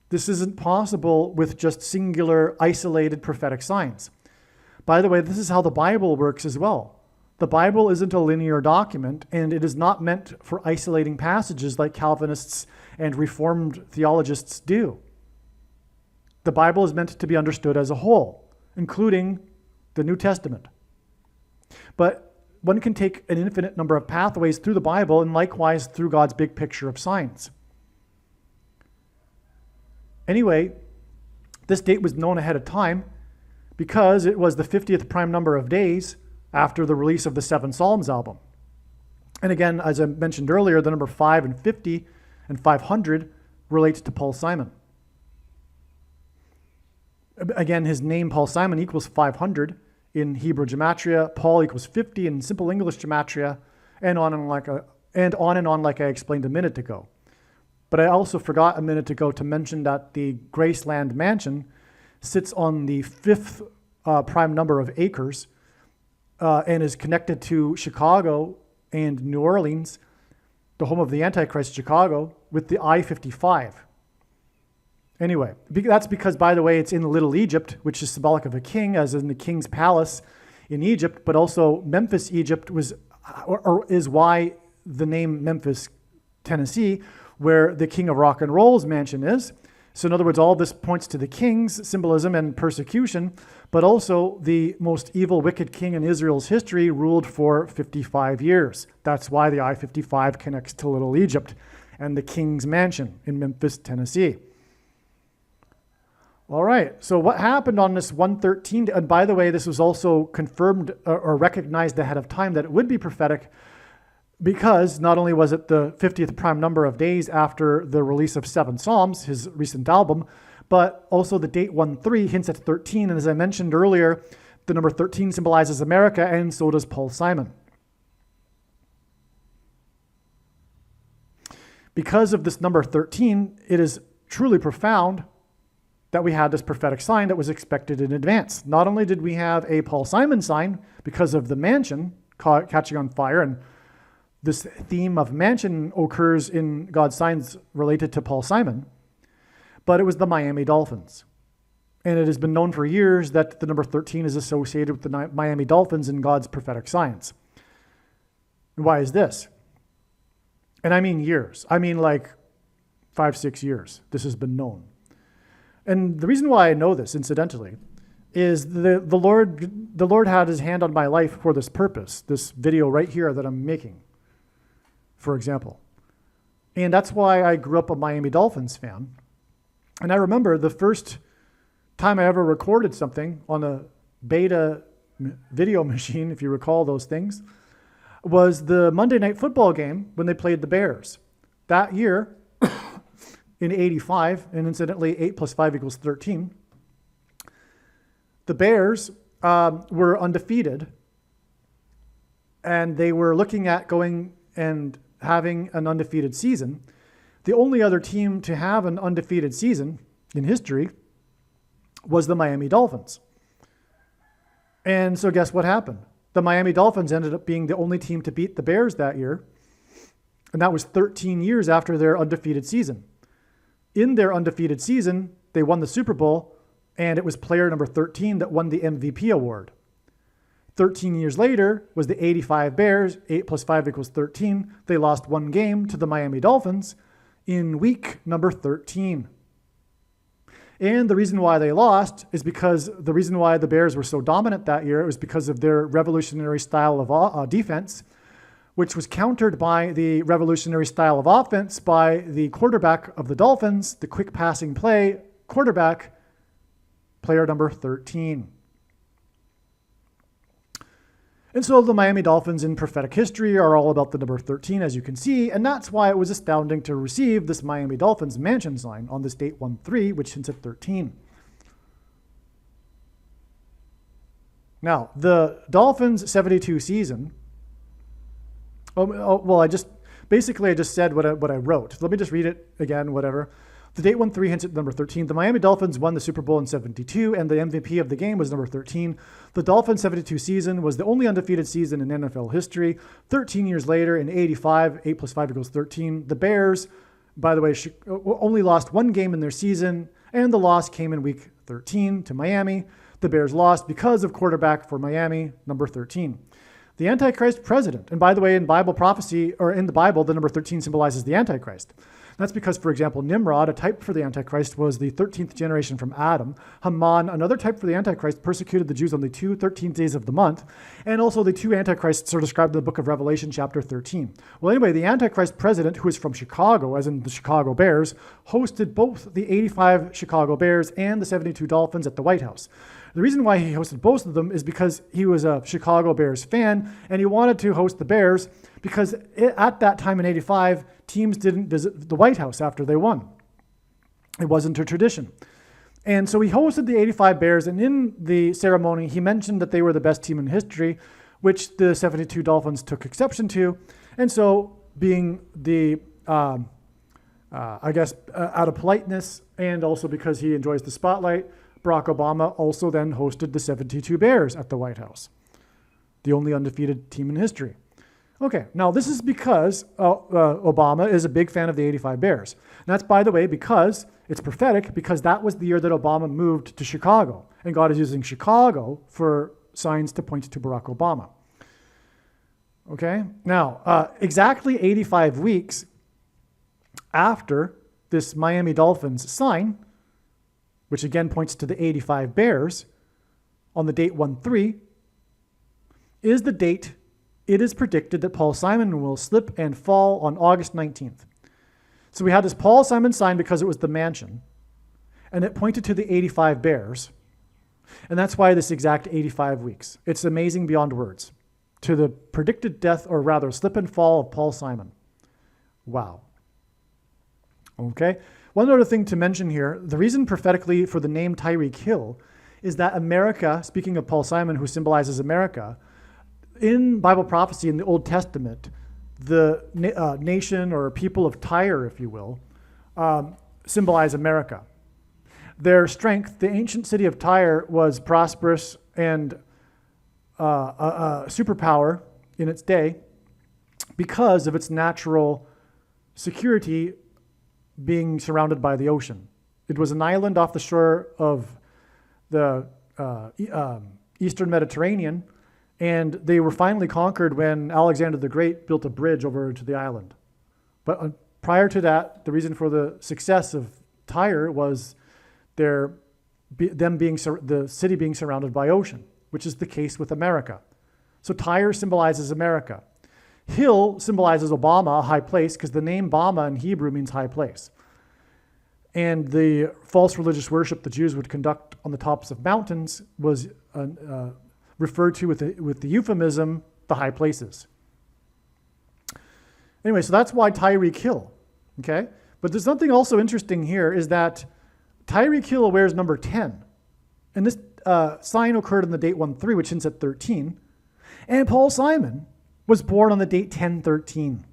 This isn't possible with just singular, isolated prophetic signs. By the way, this is how the Bible works as well. The Bible isn't a linear document, and it is not meant for isolating passages like Calvinists and Reformed theologists do. The Bible is meant to be understood as a whole, including the New Testament. But one can take an infinite number of pathways through the Bible and likewise through God's big picture of signs. Anyway, this date was known ahead of time because it was the 50th prime number of days after the release of the Seven Psalms album. And again, as I mentioned earlier, the number 5 and 50 and 500 relates to Paul Simon. Again, his name, Paul Simon, equals 500 in Hebrew gematria. Paul equals 50 in simple English gematria, and on and on like I explained a minute ago. But I also forgot a minute ago to mention that the Graceland mansion sits on the 5th prime number of acres and is connected to Chicago and New Orleans, the home of the Antichrist, Chicago, with the I-55. Anyway, that's because, by the way, it's in Little Egypt, which is symbolic of a king, as in the king's palace in Egypt, but also Memphis, Egypt is why the name Memphis, Tennessee, where the king of rock and roll's mansion is. So in other words, all this points to the king's symbolism and persecution, but also the most evil, wicked king in Israel's history ruled for 55 years. That's why the I-55 connects to Little Egypt and the king's mansion in Memphis, Tennessee. All right, so what happened on this 113? And by the way, this was also confirmed or recognized ahead of time that it would be prophetic, because not only was it the 50th prime number of days after the release of Seven Psalms, his recent album, but also the date 1-3 hints at 13. And as I mentioned earlier, the number 13 symbolizes America, and so does Paul Simon. Because of this number 13, it is truly profound that we had this prophetic sign that was expected in advance. Not only did we have a Paul Simon sign because of the mansion catching on fire, and this theme of mansion occurs in God's signs related to Paul Simon, but it was the Miami Dolphins. And it has been known for years that the number 13 is associated with the Miami Dolphins in God's prophetic signs. And why is this? And I mean years. I mean like 5-6 years. This has been known. And the reason why I know this, incidentally, is the Lord had his hand on my life for this purpose, this video right here that I'm making, for example. And that's why I grew up a Miami Dolphins fan. And I remember the first time I ever recorded something on a beta video machine, if you recall those things, was the Monday Night Football game when they played the Bears. That year, in 85, and incidentally, 8 plus 5 equals 13, the Bears were undefeated, and they were looking at going and having an undefeated season. The only other team to have an undefeated season in history was the Miami Dolphins. And so guess what happened? The Miami Dolphins ended up being the only team to beat the Bears that year, and that was 13 years after their undefeated season. In their undefeated season, they won the Super Bowl, and it was player number 13 that won the MVP award. 13 years later was the 85 Bears, 8 plus 5 equals 13. They lost one game to the Miami Dolphins in week number 13. And the reason why they lost is because the reason why the Bears were so dominant that year was because of their revolutionary style of defense, which was countered by the revolutionary style of offense by the quarterback of the Dolphins, the quick passing play quarterback, player number 13. And so the Miami Dolphins in prophetic history are all about the number 13, as you can see, and that's why it was astounding to receive this Miami Dolphins mansion sign on this date 1-3, which hints at 13. Now, the Dolphins' 72 season, I just said what I wrote. Let me just read it again, whatever. The date 1-3 hints at number 13. The Miami Dolphins won the Super Bowl in 72, and the MVP of the game was number 13. The Dolphins' 72 season was the only undefeated season in NFL history. 13 years later, in 85, 8 plus 5 equals 13. The Bears, by the way, only lost one game in their season, and the loss came in week 13 to Miami. The Bears lost because of quarterback for Miami, number 13. The Antichrist president, and by the way, in Bible prophecy, or in the Bible, the number 13 symbolizes the Antichrist. That's because, for example, Nimrod, a type for the Antichrist, was the 13th generation from Adam. Haman, another type for the Antichrist, persecuted the Jews on the 2 13th days of the month. And also the two Antichrists are described in the book of Revelation, chapter 13. Well, anyway, the Antichrist president, who is from Chicago, as in the Chicago Bears, hosted both the 85 Chicago Bears and the 72 Dolphins at the White House. The reason why he hosted both of them is because he was a Chicago Bears fan, and he wanted to host the Bears because at that time in 85, teams didn't visit the White House after they won. It wasn't a tradition. And so he hosted the 85 Bears, and in the ceremony, he mentioned that they were the best team in history, which the 72 Dolphins took exception to. And so being the, out of politeness, and also because he enjoys the spotlight, Barack Obama also then hosted the 72 Bears at the White House, the only undefeated team in history. Okay, now this is because Obama is a big fan of the 85 Bears. And that's, by the way, because it's prophetic, because that was the year that Obama moved to Chicago. And God is using Chicago for signs to point to Barack Obama. Okay, now exactly 85 weeks after this Miami Dolphins sign, which again points to the 85 Bears, on the date 1-3, is the date it is predicted that Paul Simon will slip and fall on August 19th. So we had this Paul Simon sign because it was the mansion, and it pointed to the 85 Bears, and that's why this exact 85 weeks. It's amazing beyond words. To the predicted death, or rather slip and fall of Paul Simon. Wow. Okay. One other thing to mention here, the reason prophetically for the name Tyreek Hill is that America, speaking of Paul Simon, who symbolizes America, in Bible prophecy in the Old Testament, the nation or people of Tyre, if you will, symbolize America. Their strength, the ancient city of Tyre, was prosperous and a superpower in its day because of its natural security being surrounded by the ocean. It was an island off the shore of the Eastern Mediterranean, and they were finally conquered when Alexander the Great built a bridge over to the island. But prior to that, the reason for the success of Tyre was the city being surrounded by ocean, which is the case with America. So Tyre symbolizes America. Hill symbolizes Obama, a high place, because the name Bama in Hebrew means high place. And the false religious worship the Jews would conduct on the tops of mountains was referred to with the euphemism, the high places. Anyway, so that's why Tyreek Hill, okay? But there's something also interesting here is that Tyreek Hill wears number 10. And this sign occurred on the date 1-3, which hints at 13. And Paul Simon was born on the date 10-13.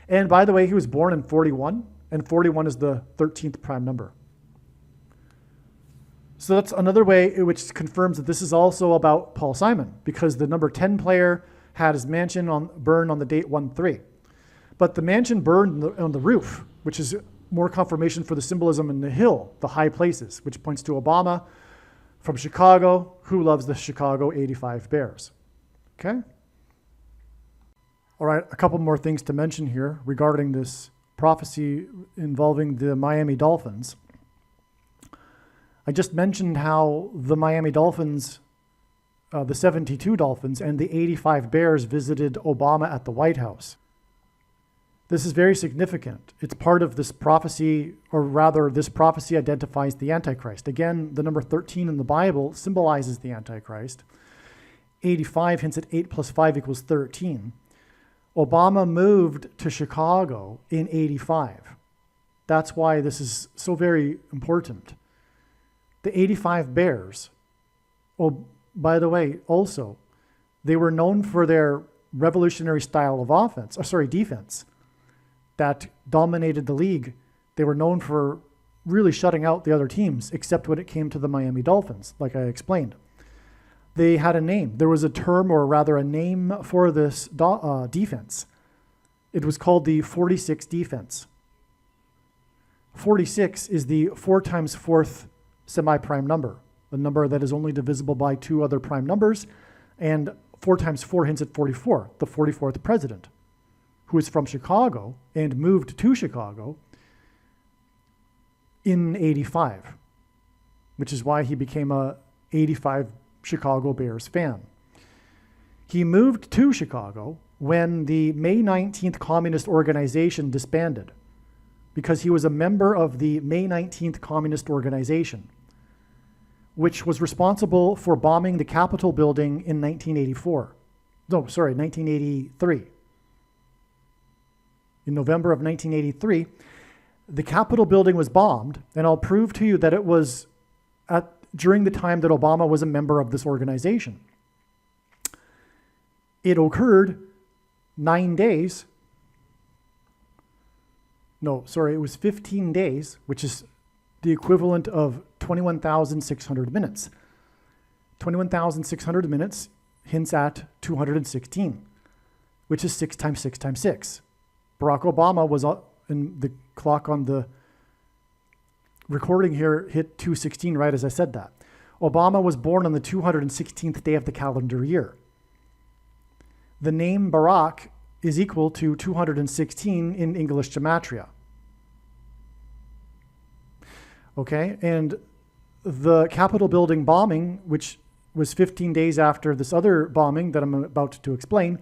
And by the way, he was born in 41, and 41 is the 13th prime number. So that's another way which confirms that this is also about Paul Simon, because the number 10 player had his mansion burned on the date 1-3. But the mansion burned on the roof, which is more confirmation for the symbolism in the hill, the high places, which points to Obama from Chicago, who loves the Chicago 85 Bears. Okay? All right, a couple more things to mention here regarding this prophecy involving the Miami Dolphins. I just mentioned how the Miami Dolphins, the 72 Dolphins and the 85 Bears visited Obama at the White House. This is very significant. It's part of this prophecy, or rather, this prophecy identifies the Antichrist. Again, the number 13 in the Bible symbolizes the Antichrist. 85 hints at 8 plus 5 equals 13. Obama moved to Chicago in 85. That's why this is so very important. The 85 Bears, oh, by the way, also, they were known for their revolutionary style of defense that dominated the league. They were known for really shutting out the other teams, except when it came to the Miami Dolphins, like I explained. They had a name. There was a term, or rather a name for this defense. It was called the 46 defense. 46 is the 4 times 4th semi-prime number, a number that is only divisible by 2 other prime numbers, and 4 times 4 hints at 44, the 44th president, who is from Chicago and moved to Chicago in 85, which is why he became a 85 Chicago Bears fan. He moved to Chicago when the May 19th Communist Organization disbanded, because he was a member of the May 19th Communist Organization, which was responsible for bombing the Capitol building in 1983. In November of 1983, the Capitol building was bombed, and I'll prove to you that it was during the time that Obama was a member of this organization. It occurred 9 days. No, sorry, it was 15 days, which is the equivalent of 21,600 minutes. 21,600 minutes hints at 216, which is 6 times 6 times 6. Barack Obama was in the clock on the recording here hit 216 right as I said that. Obama was born on the 216th day of the calendar year. The name Barack is equal to 216 in English gematria. Okay, and the Capitol building bombing, which was 15 days after this other bombing that I'm about to explain,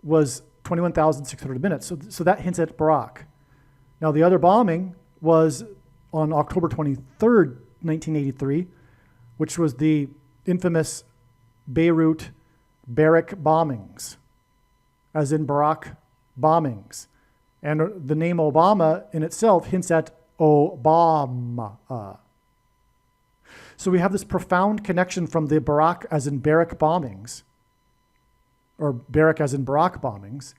was 21,600 minutes. So that hints at Barack. Now the other bombing was on October 23rd, 1983, which was the infamous Beirut barrack bombings, as in Barack bombings. And the name Obama in itself hints at Obama. So we have this profound connection from the Barack as in barrack bombings, or barrack as in Barack bombings,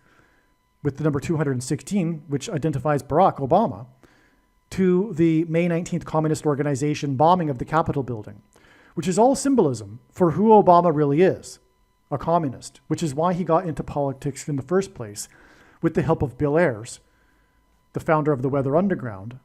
with the number 216, which identifies Barack Obama, to the May 19th Communist Organization bombing of the Capitol building, which is all symbolism for who Obama really is, a communist, which is why he got into politics in the first place, with the help of Bill Ayers, the founder of the Weather Underground.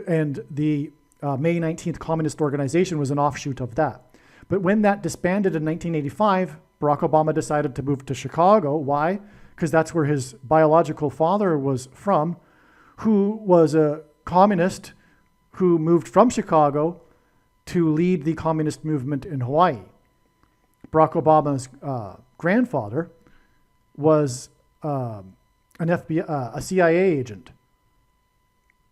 And the May 19th Communist Organization was an offshoot of that. But when that disbanded in 1985, Barack Obama decided to move to Chicago. Why? Because that's where his biological father was from, who was a communist who moved from Chicago to lead the communist movement in Hawaii. Barack Obama's grandfather was a an FBI, a CIA agent.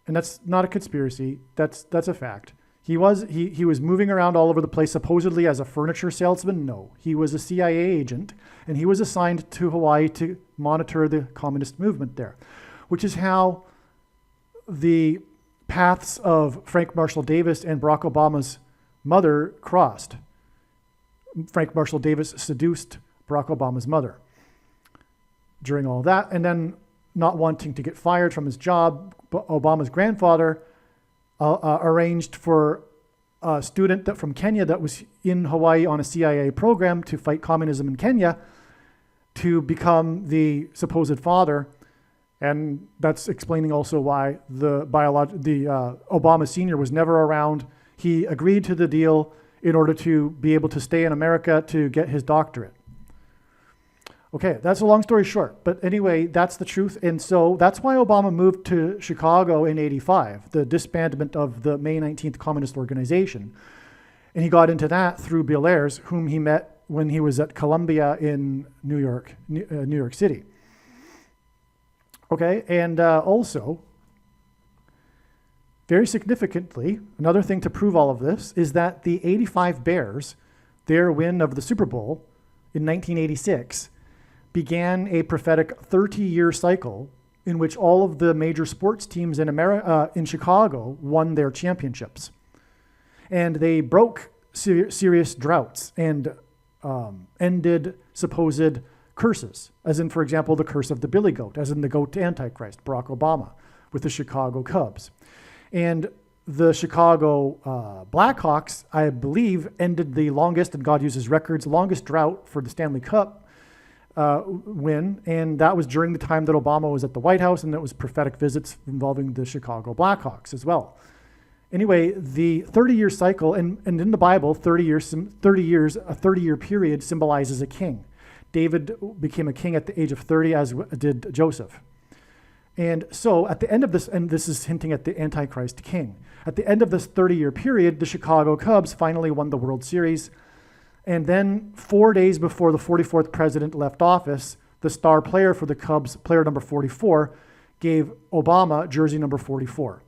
And that's not a conspiracy. That's a fact. He was moving around all over the place, supposedly as a furniture salesman. No, he was a CIA agent, and he was assigned to Hawaii to monitor the communist movement there, which is how the paths of Frank Marshall Davis and Barack Obama's mother crossed. Frank Marshall Davis seduced Barack Obama's mother during all that, and then not wanting to get fired from his job, Obama's grandfather arranged for a student from Kenya that was in Hawaii on a CIA program to fight communism in Kenya to become the supposed father. And that's explaining also why Obama Sr. was never around. He agreed to the deal in order to be able to stay in America to get his doctorate. Okay, that's a long story short, but anyway, that's the truth. And so that's why Obama moved to Chicago in '85, the disbandment of the May 19th Communist Organization. And he got into that through Bill Ayers, whom he met when he was at Columbia in New York City. Okay, and also, very significantly, another thing to prove all of this is that the '85 Bears, their win of the Super Bowl in 1986, began a prophetic 30-year cycle in which all of the major sports teams in Chicago won their championships. And they broke serious droughts and ended supposed curses, as in, for example, the curse of the billy goat, as in the goat Antichrist, Barack Obama, with the Chicago Cubs. And the Chicago Blackhawks, I believe, ended the longest, and God uses records, longest drought for the Stanley Cup win, and that was during the time that Obama was at the White House, and it was prophetic visits involving the Chicago Blackhawks as well. Anyway, the 30-year cycle, and in the Bible, 30 years, a 30-year period symbolizes a king. David became a king at the age of 30, as did Joseph. And so at the end of this, and this is hinting at the Antichrist king, at the end of this 30-year period, the Chicago Cubs finally won the World Series. And then 4 days before the 44th president left office, the star player for the Cubs, player number 44, gave Obama jersey number 44.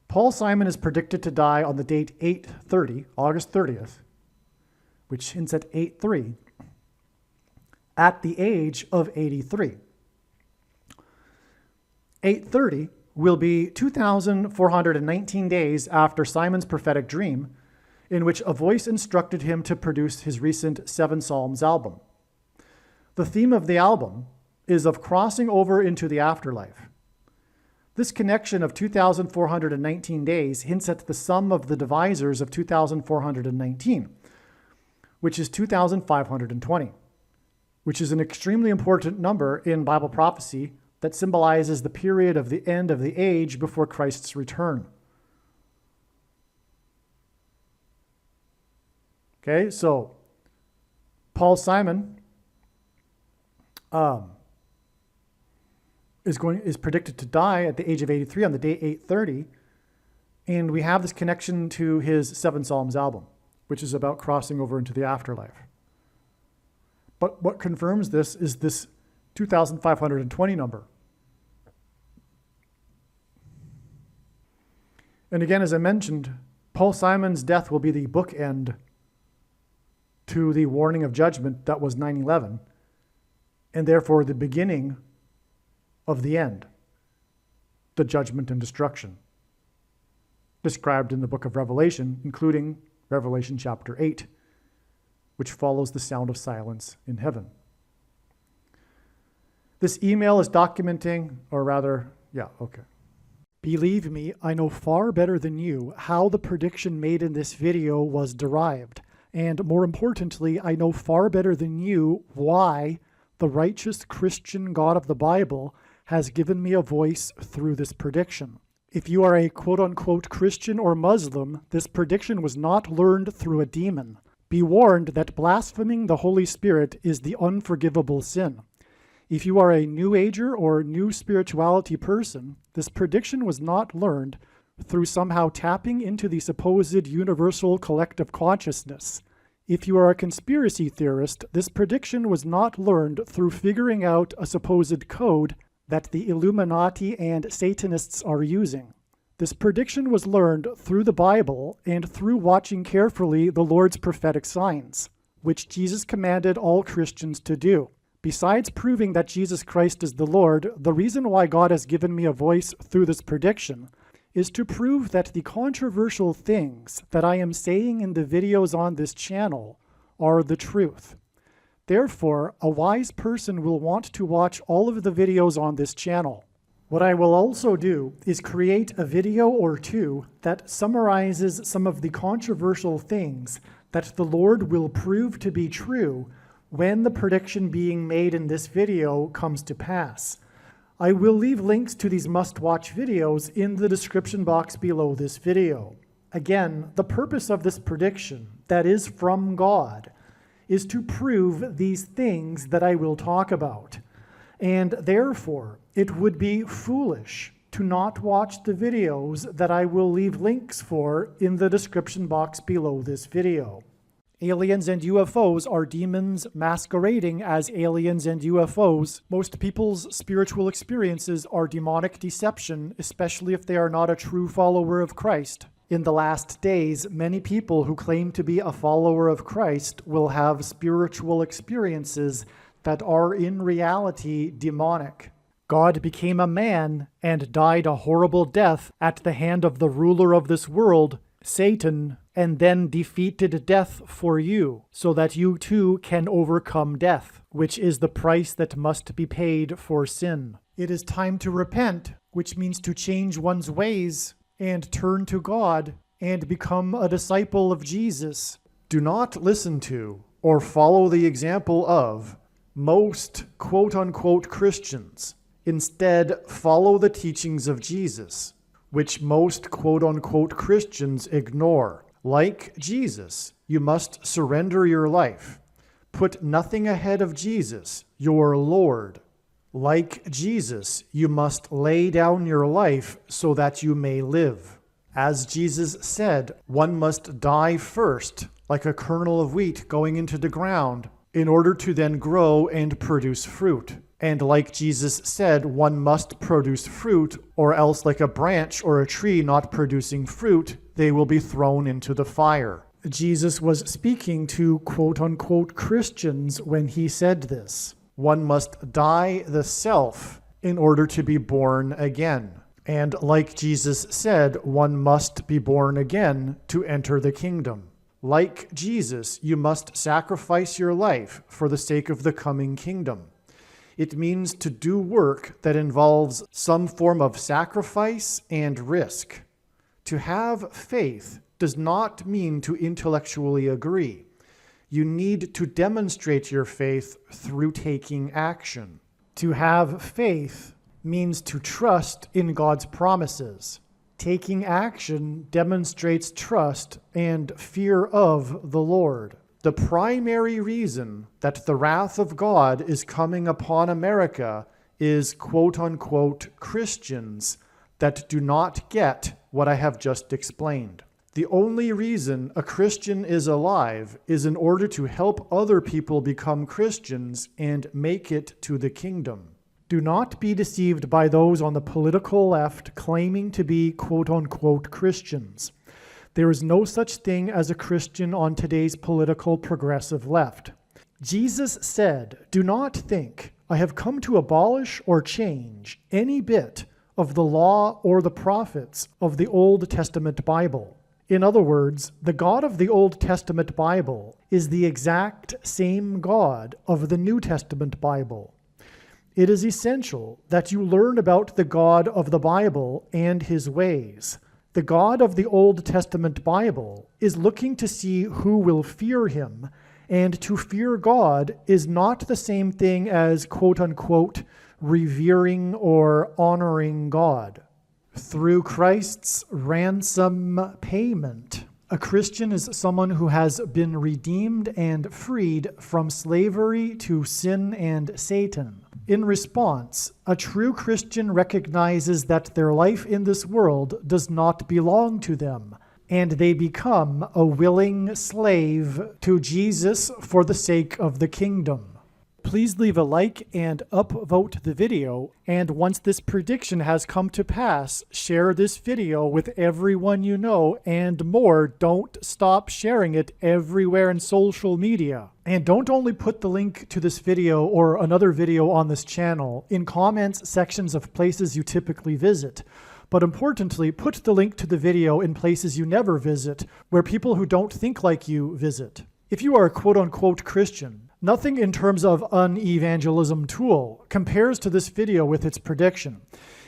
Paul Simon is predicted to die on the date 8/30, August 30th, which hints at 8/3, at the age of 83. 8/30 will be 2,419 days after Simon's prophetic dream, in which a voice instructed him to produce his recent 7 Psalms album. The theme of the album is of crossing over into the afterlife. This connection of 2,419 days hints at the sum of the divisors of 2,419, which is 2,520, which is an extremely important number in Bible prophecy that symbolizes the period of the end of the age before Christ's return. Okay, so Paul Simon is predicted to die at the age of 83 on the day 8/30, and we have this connection to his 7 Psalms album, which is about crossing over into the afterlife. But what confirms this is this 2,520 number. And again, as I mentioned, Paul Simon's death will be the bookend to the warning of judgment that was 9/11, and therefore the beginning of the end, the judgment and destruction, described in the book of Revelation, including Revelation chapter 8, which follows the sound of silence in heaven. This email is documenting, Believe me, I know far better than you how the prediction made in this video was derived. And more importantly, I know far better than you why the righteous Christian God of the Bible has given me a voice through this prediction. If you are a quote-unquote Christian or Muslim, this prediction was not learned through a demon. Be warned that blaspheming the Holy Spirit is the unforgivable sin. If you are a New Ager or New Spirituality person, this prediction was not learned through somehow tapping into the supposed universal collective consciousness. If you are a conspiracy theorist, this prediction was not learned through figuring out a supposed code that the Illuminati and Satanists are using. This prediction was learned through the Bible and through watching carefully the Lord's prophetic signs, which Jesus commanded all Christians to do. Besides proving that Jesus Christ is the Lord, the reason why God has given me a voice through this prediction is to prove that the controversial things that I am saying in the videos on this channel are the truth. Therefore, a wise person will want to watch all of the videos on this channel. What I will also do is create a video or two that summarizes some of the controversial things that the Lord will prove to be true when the prediction being made in this video comes to pass. I will leave links to these must-watch videos in the description box below this video. Again, the purpose of this prediction, that is from God, is to prove these things that I will talk about. And therefore, it would be foolish to not watch the videos that I will leave links for in the description box below this video. Aliens and UFOs are demons masquerading as aliens and UFOs. Most people's spiritual experiences are demonic deception, especially if they are not a true follower of Christ. In the last days, many people who claim to be a follower of Christ will have spiritual experiences that are in reality demonic. God became a man and died a horrible death at the hand of the ruler of this world, Satan, and then defeated death for you, so that you too can overcome death, which is the price that must be paid for sin. It is time to repent, which means to change one's ways and turn to God and become a disciple of Jesus. Do not listen to or follow the example of most quote-unquote Christians. Instead, follow the teachings of Jesus, which most quote-unquote Christians ignore. Like Jesus, you must surrender your life. Put nothing ahead of Jesus, your Lord. Like Jesus, you must lay down your life so that you may live. As Jesus said, one must die first, like a kernel of wheat going into the ground, in order to then grow and produce fruit. And like Jesus said, one must produce fruit, or else like a branch or a tree not producing fruit, they will be thrown into the fire. Jesus was speaking to quote-unquote Christians when he said this. One must die the self in order to be born again. And like Jesus said, one must be born again to enter the kingdom. Like Jesus, you must sacrifice your life for the sake of the coming kingdom. It means to do work that involves some form of sacrifice and risk. To have faith does not mean to intellectually agree. You need to demonstrate your faith through taking action. To have faith means to trust in God's promises. Taking action demonstrates trust and fear of the Lord. The primary reason that the wrath of God is coming upon America is quote-unquote Christians that do not get what I have just explained. The only reason a Christian is alive is in order to help other people become Christians and make it to the kingdom. Do not be deceived by those on the political left claiming to be quote-unquote Christians. There is no such thing as a Christian on today's political progressive left. Jesus said, "Do not think I have come to abolish or change any bit of the law or the prophets of the Old Testament Bible." In other words, the God of the Old Testament Bible is the exact same God of the New Testament Bible. It is essential that you learn about the God of the Bible and his ways. The God of the Old Testament Bible is looking to see who will fear him, and to fear God is not the same thing as quote-unquote revering or honoring God. Through Christ's ransom payment, a Christian is someone who has been redeemed and freed from slavery to sin and Satan. In response, a true Christian recognizes that their life in this world does not belong to them, and they become a willing slave to Jesus for the sake of the kingdom. Please leave a like and upvote the video, and once this prediction has come to pass, share this video with everyone you know, and more, don't stop sharing it everywhere in social media. And don't only put the link to this video or another video on this channel in comments sections of places you typically visit, but importantly, put the link to the video in places you never visit, where people who don't think like you visit. If you are a quote-unquote Christian, nothing in terms of an evangelism tool compares to this video with its prediction.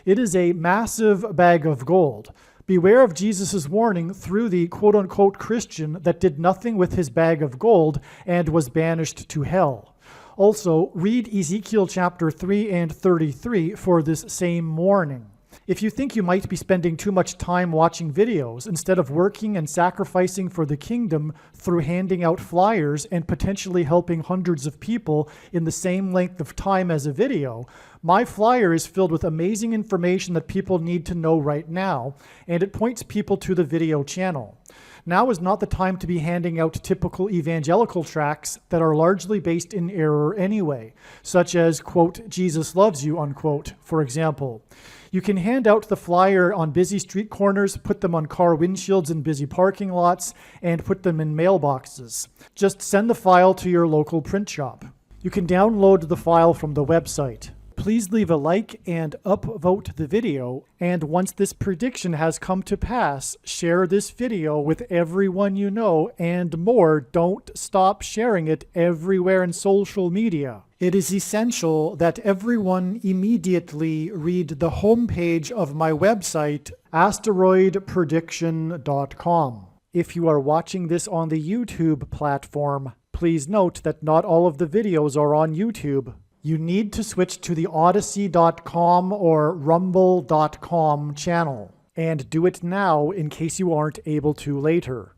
It is a massive bag of gold. Beware of Jesus' warning through the quote-unquote Christian that did nothing with his bag of gold and was banished to hell. Also, read Ezekiel chapter 3 and 33 for this same warning. If you think you might be spending too much time watching videos instead of working and sacrificing for the kingdom through handing out flyers and potentially helping hundreds of people in the same length of time as a video, my flyer is filled with amazing information that people need to know right now, and it points people to the video channel. Now is not the time to be handing out typical evangelical tracts that are largely based in error anyway, such as, quote, Jesus loves you, unquote, for example. You can hand out the flyer on busy street corners, put them on car windshields in busy parking lots, and put them in mailboxes. Just send the file to your local print shop. You can download the file from the website. Please leave a like and upvote the video, and once this prediction has come to pass, share this video with everyone you know, and more, don't stop sharing it everywhere in social media. It is essential that everyone immediately read the homepage of my website, asteroidprediction.com. If you are watching this on the YouTube platform, please note that not all of the videos are on YouTube. You need to switch to the Odyssey.com or Rumble.com channel, and do it now in case you aren't able to later.